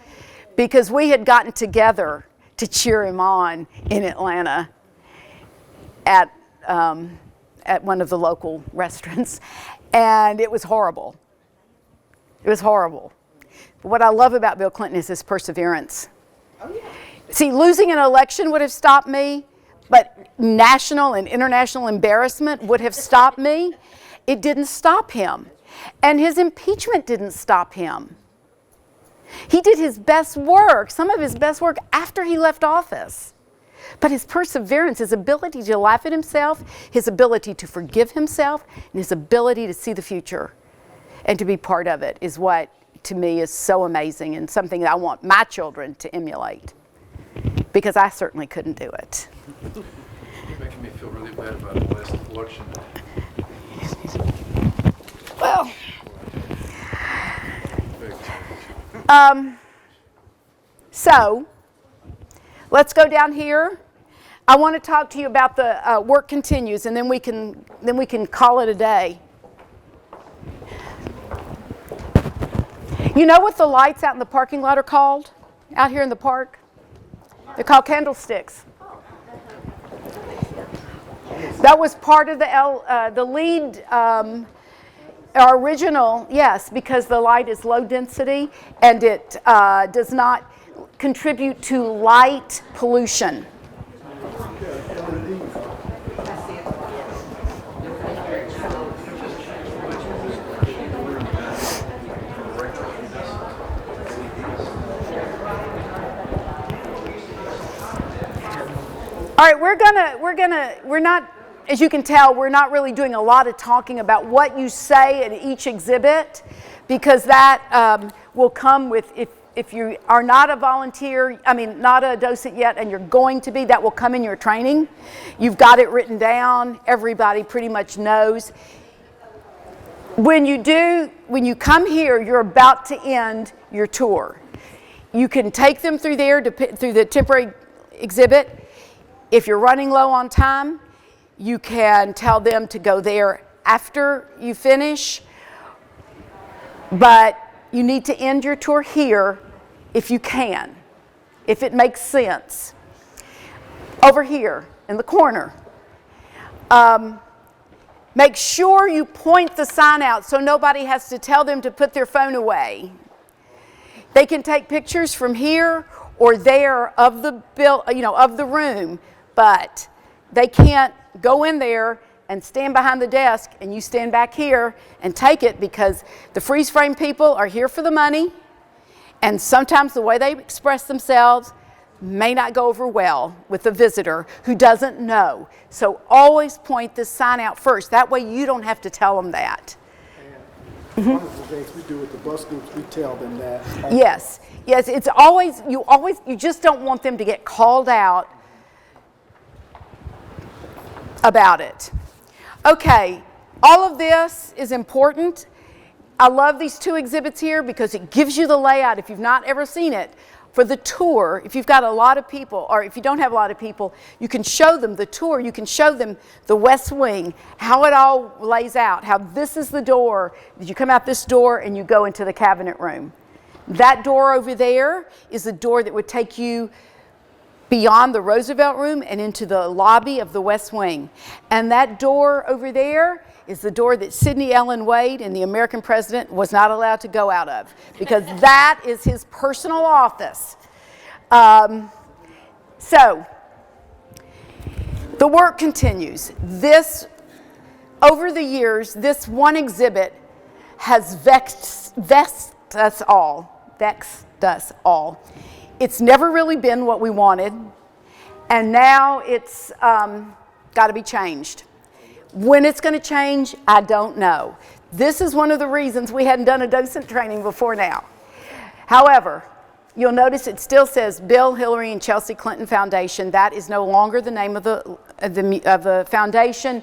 because we had gotten together to cheer him on in Atlanta at one of the local restaurants, and it was horrible. It was horrible. But what I love about Bill Clinton is his perseverance. Oh, yeah. See, losing an election would have stopped me, but national and international embarrassment would have stopped me. It didn't stop him. And his impeachment didn't stop him. He did his best work, some of his best work, after he left office. But his perseverance, his ability to laugh at himself, his ability to forgive himself, and his ability to see the future and to be part of it is what, to me, is so amazing and something that I want my children to emulate, because I certainly couldn't do it. You're making me feel really bad about the last election. Well, so let's go down here. I want to talk to you about the work continues, and then we can call it a day. You know what the lights out in the parking lot are called? Out here in the park? They're called candlesticks. That was part of the lead, our original, yes, because the light is low density and it does not contribute to light pollution. All right, we're not, as you can tell, we're not really doing a lot of talking about what you say at each exhibit, because that will come with, if you are not a volunteer, not a docent yet, and you're going to be, that will come in your training. You've got it written down. Everybody pretty much knows. When you come here, you're about to end your tour. You can take them through there, through the temporary exhibit. If you're running low on time, you can tell them to go there after you finish. But you need to end your tour here if you can, if it makes sense. Over here in the corner. Make sure you point the sign out so nobody has to tell them to put their phone away. They can take pictures from here or there of the of the room, but they can't go in there and stand behind the desk and you stand back here and take it, because the freeze frame people are here for the money, and sometimes the way they express themselves may not go over well with the visitor who doesn't know. So always point this sign out first. That way you don't have to tell them that. And one of the things we do with the bus groups, we tell them that. Yes, yes, it's always, you just don't want them to get called out about it. Okay, all of this is important. I love these two exhibits here because it gives you the layout, if you've not ever seen it, for the tour. If you've got a lot of people, or if you don't have a lot of people, you can show them the tour. You can show them the West Wing, how it all lays out, how this is the door. You come out this door and you go into the cabinet room. That door over there is the door that would take you beyond the Roosevelt Room and into the lobby of the West Wing. And that door over there is the door that Sidney Ellen Wade and the American president was not allowed to go out of, because that is his personal office. So the work continues. Over the years, this one exhibit has vexed us all. It's never really been what we wanted, and now it's got to be changed. When it's going to change, I don't know. This is one of the reasons we hadn't done a docent training before now. However, you'll notice it still says Bill, Hillary, and Chelsea Clinton Foundation. That is no longer the name of the foundation.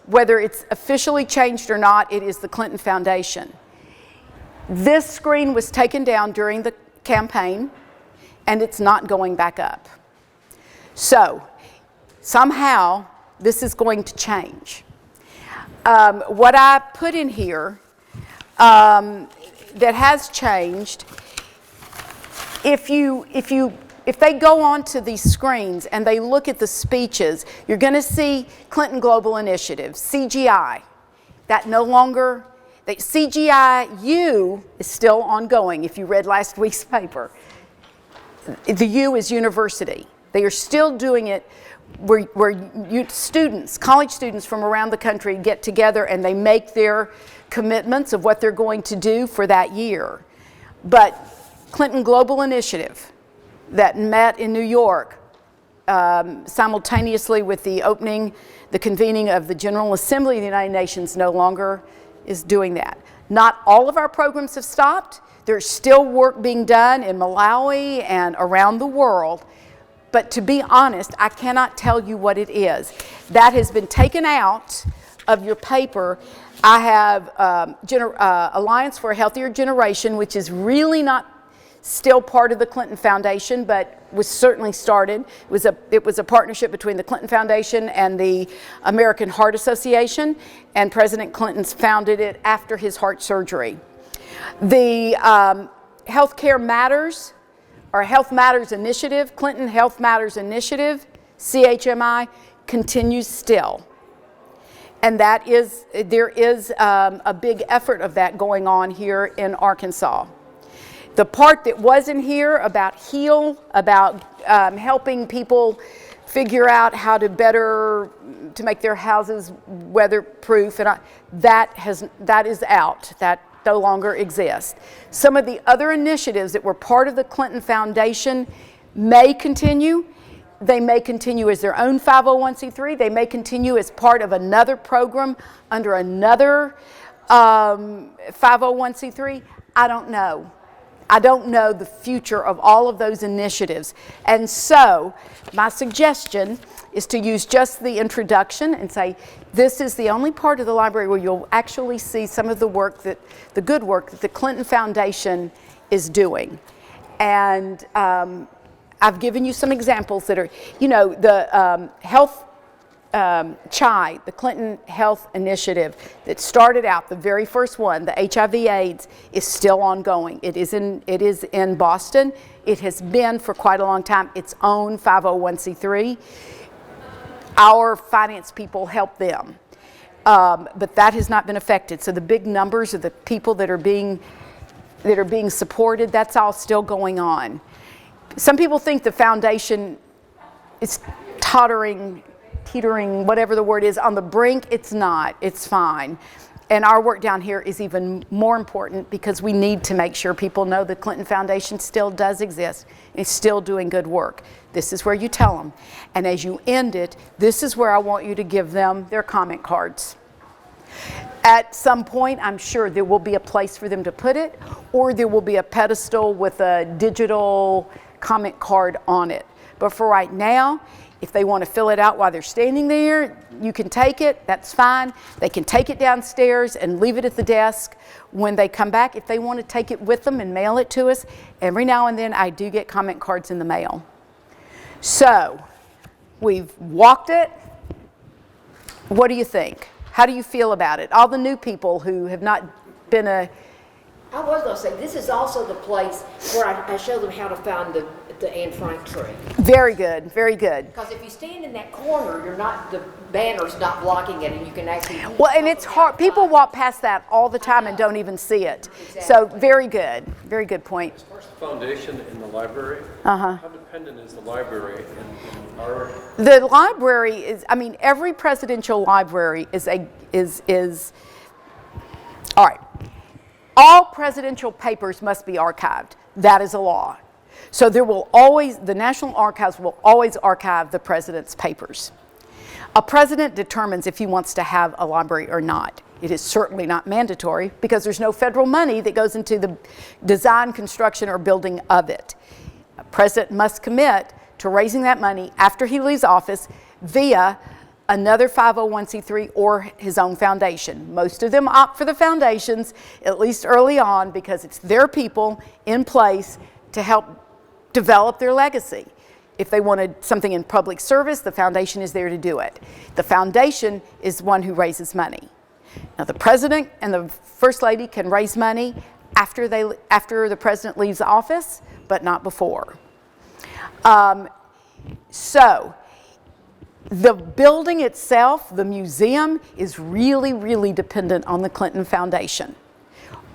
Whether it's officially changed or not, it is the Clinton Foundation. This screen was taken down during the campaign, and it's not going back up. So, somehow, this is going to change. What I put in here that has changed, if they go onto these screens and they look at the speeches, you're going to see Clinton Global Initiative, CGI. That no longer, CGI-U is still ongoing if you read last week's paper. The U is university. They are still doing it where college students from around the country get together and they make their commitments of what they're going to do for that year. But Clinton Global Initiative that met in New York simultaneously with the convening of the General Assembly of the United Nations no longer is doing that. Not all of our programs have stopped. There's still work being done in Malawi and around the world. But to be honest, I cannot tell you what it is. That has been taken out of your paper. I have Alliance for a Healthier Generation, which is really not still part of the Clinton Foundation, but was certainly started. It was a partnership between the Clinton Foundation and the American Heart Association, and President Clinton founded it after his heart surgery. The Healthcare Matters, our Health Matters Initiative, Clinton Health Matters Initiative, CHMI, continues still. And there is a big effort of that going on here in Arkansas. The part that wasn't here about HEAL, about helping people figure out how to make their houses weatherproof, and that is out. That no longer exist. Some of the other initiatives that were part of the Clinton Foundation may continue. They may continue as their own 501c3. They may continue as part of another program under another 501c3. I don't know. I don't know the future of all of those initiatives. And so my suggestion is to use just the introduction and say, this is the only part of the library where you'll actually see some of the work the good work that the Clinton Foundation is doing. And I've given you some examples that are, the health CHI, the Clinton Health Initiative that started out, the very first one, the HIV/AIDS, is still ongoing. It is in Boston. It has been for quite a long time its own 501c3. Our finance people help them, but that has not been affected. So the big numbers of the people that are being that are being supported, that's all still going on. Some people think the foundation is teetering, whatever the word is, on the brink. It's not. It's fine. And our work down here is even more important because we need to make sure people know the Clinton Foundation still does exist. It's still doing good work. This is where you tell them. And as you end it, this is where I want you to give them their comment cards. At some point, I'm sure there will be a place for them to put it, or there will be a pedestal with a digital comment card on it. But for right now, if they want to fill it out while they're standing there, you can take it, that's fine. They can take it downstairs and leave it at the desk. When they come back, if they want to take it with them and mail it to us, every now and then I do get comment cards in the mail. So, we've walked it. What do you think? How do you feel about it? All the new people who have not been I was going to say, this is also the place where I show them how to find the Anne Frank tree. Very good, very good. Because if you stand in that corner, the banner's not blocking it, and you can actually... Well, and it's hard. People walk past that all the time and don't even see it. Exactly. So very good point. As far as the foundation in the library, how dependent is the library in our... The library is, I mean, every presidential library is all right. All presidential papers must be archived. That is a law. So the National Archives will always archive the president's papers. A president determines if he wants to have a library or not. It is certainly not mandatory because there's no federal money that goes into the design, construction, or building of it. A president must commit to raising that money after he leaves office via another 501c3 or his own foundation. Most of them opt for the foundations, at least early on, because it's their people in place to help develop their legacy. If they wanted something in public service, the foundation is there to do it. The foundation is one who raises money. Now, the president and the first lady can raise money after the president leaves office, but not before. So, the building itself, the museum, is really, really dependent on the Clinton Foundation.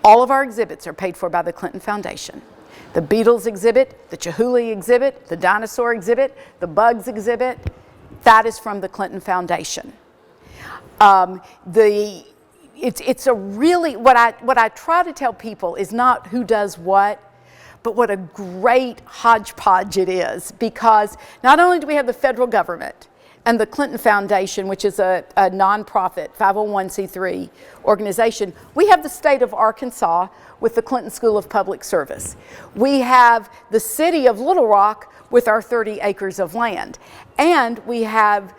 All of our exhibits are paid for by the Clinton Foundation. The Beatles exhibit, the Chihuly exhibit, the dinosaur exhibit, the bugs exhibit, that is from the Clinton Foundation. It's a really, what I try to tell people is not who does what, but what a great hodgepodge it is, because not only do we have the federal government and the Clinton Foundation, which is a nonprofit 501c3 organization, we have the state of Arkansas with the Clinton School of Public Service. We have the city of Little Rock with our 30 acres of land. And we have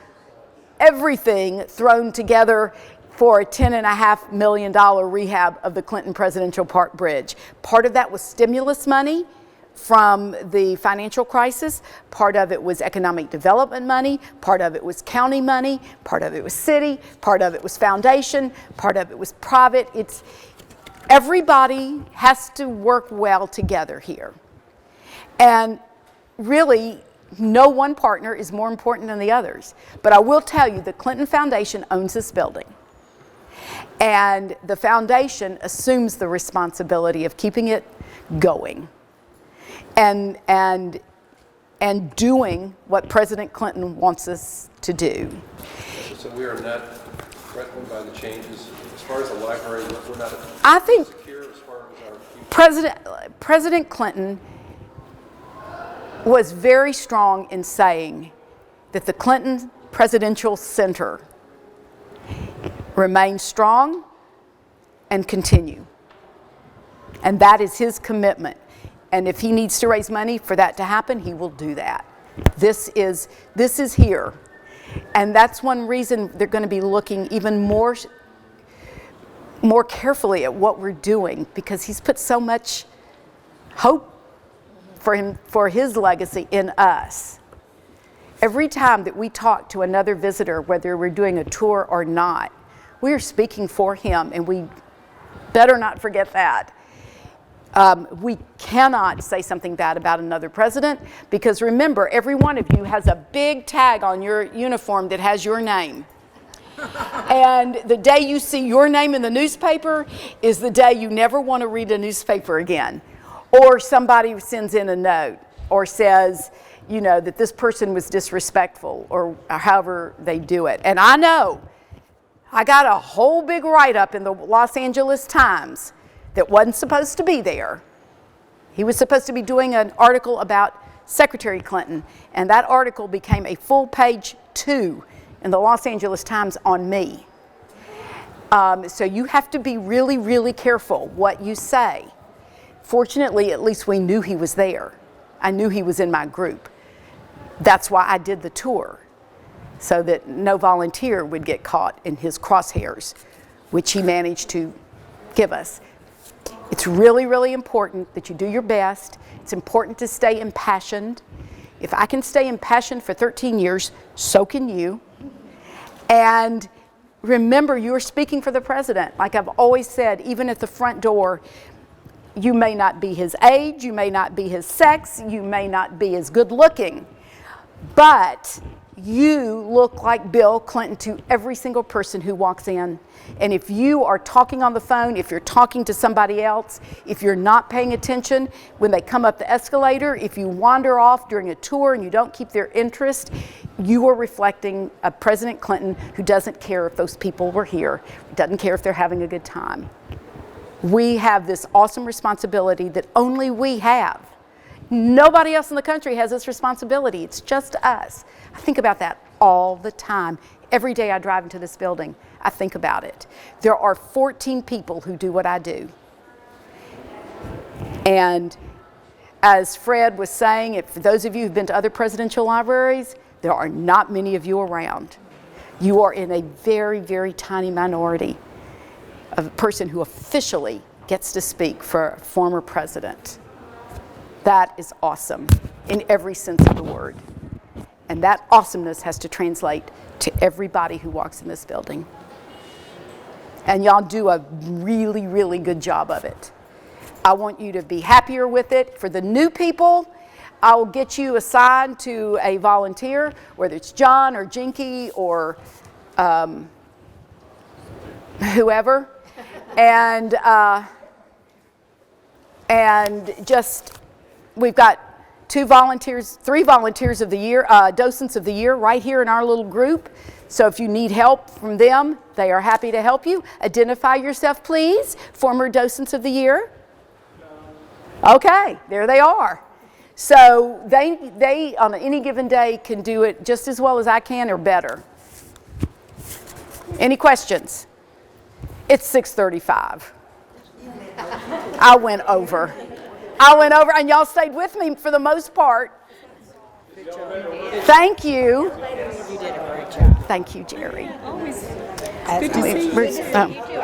everything thrown together for a $10.5 million rehab of the Clinton Presidential Park Bridge. Part of that was stimulus money from the financial crisis. Part of it was economic development money. Part of it was county money. Part of it was city. Part of it was foundation. Part of it was private. Everybody has to work well together here. And really, no one partner is more important than the others. But I will tell you, the Clinton Foundation owns this building. And the foundation assumes the responsibility of keeping it going and doing what President Clinton wants us to do. So we are not threatened by the changes as far as the library. We're not secure as far as our future. President Clinton was very strong in saying that the Clinton Presidential Center remain strong and continue. And that is his commitment. And if he needs to raise money for that to happen, he will do that. This is here. And that's one reason they're going to be looking even more carefully at what we're doing, because he's put so much hope for his legacy in us. Every time that we talk to another visitor, whether we're doing a tour or not, we are speaking for him, and we better not forget that. We cannot say something bad about another president, because remember, every one of you has a big tag on your uniform that has your name. And the day you see your name in the newspaper is the day you never want to read a newspaper again. Or somebody sends in a note or says, you know, that this person was disrespectful, or however they do it. And I know, I got a whole big write-up in the Los Angeles Times that wasn't supposed to be there. He was supposed to be doing an article about Secretary Clinton, and that article became a full page 2 in the Los Angeles Times on me. So you have to be really, really careful what you say. Fortunately, at least we knew he was there. I knew he was in my group. That's why I did the tour, so that no volunteer would get caught in his crosshairs, which he managed to give us. It's really, really important that you do your best. It's important to stay impassioned. If I can stay impassioned for 13 years, so can you. And remember, you're speaking for the president. Like I've always said, even at the front door, you may not be his age, you may not be his sex, you may not be as good looking, but you look like Bill Clinton to every single person who walks in. And if you are talking on the phone, if you're talking to somebody else, if you're not paying attention when they come up the escalator, if you wander off during a tour and you don't keep their interest, you are reflecting a President Clinton who doesn't care if those people were here, doesn't care if they're having a good time. We have this awesome responsibility that only we have. Nobody else in the country has this responsibility. It's just us. I think about that all the time. Every day I drive into this building, I think about it. There are 14 people who do what I do. And as Fred was saying, for those of you who've been to other presidential libraries, there are not many of you around. You are in a very, very tiny minority of a person who officially gets to speak for a former president. That is awesome in every sense of the word. And that awesomeness has to translate to everybody who walks in this building. And y'all do a really, really good job of it. I want you to be happier with it. For the new people, I will get you assigned to a volunteer, whether it's John or Jinky or whoever. And just, we've got 3 volunteers of the year, docents of the year right here in our little group. So if you need help from them, they are happy to help you. Identify yourself, please. Former docents of the year. Okay, there they are. So they on any given day can do it just as well as I can or better. Any questions? It's 6:35. I went over, and y'all stayed with me for the most part. Thank you. You did a great job. Thank you, Jerry. Good to see you.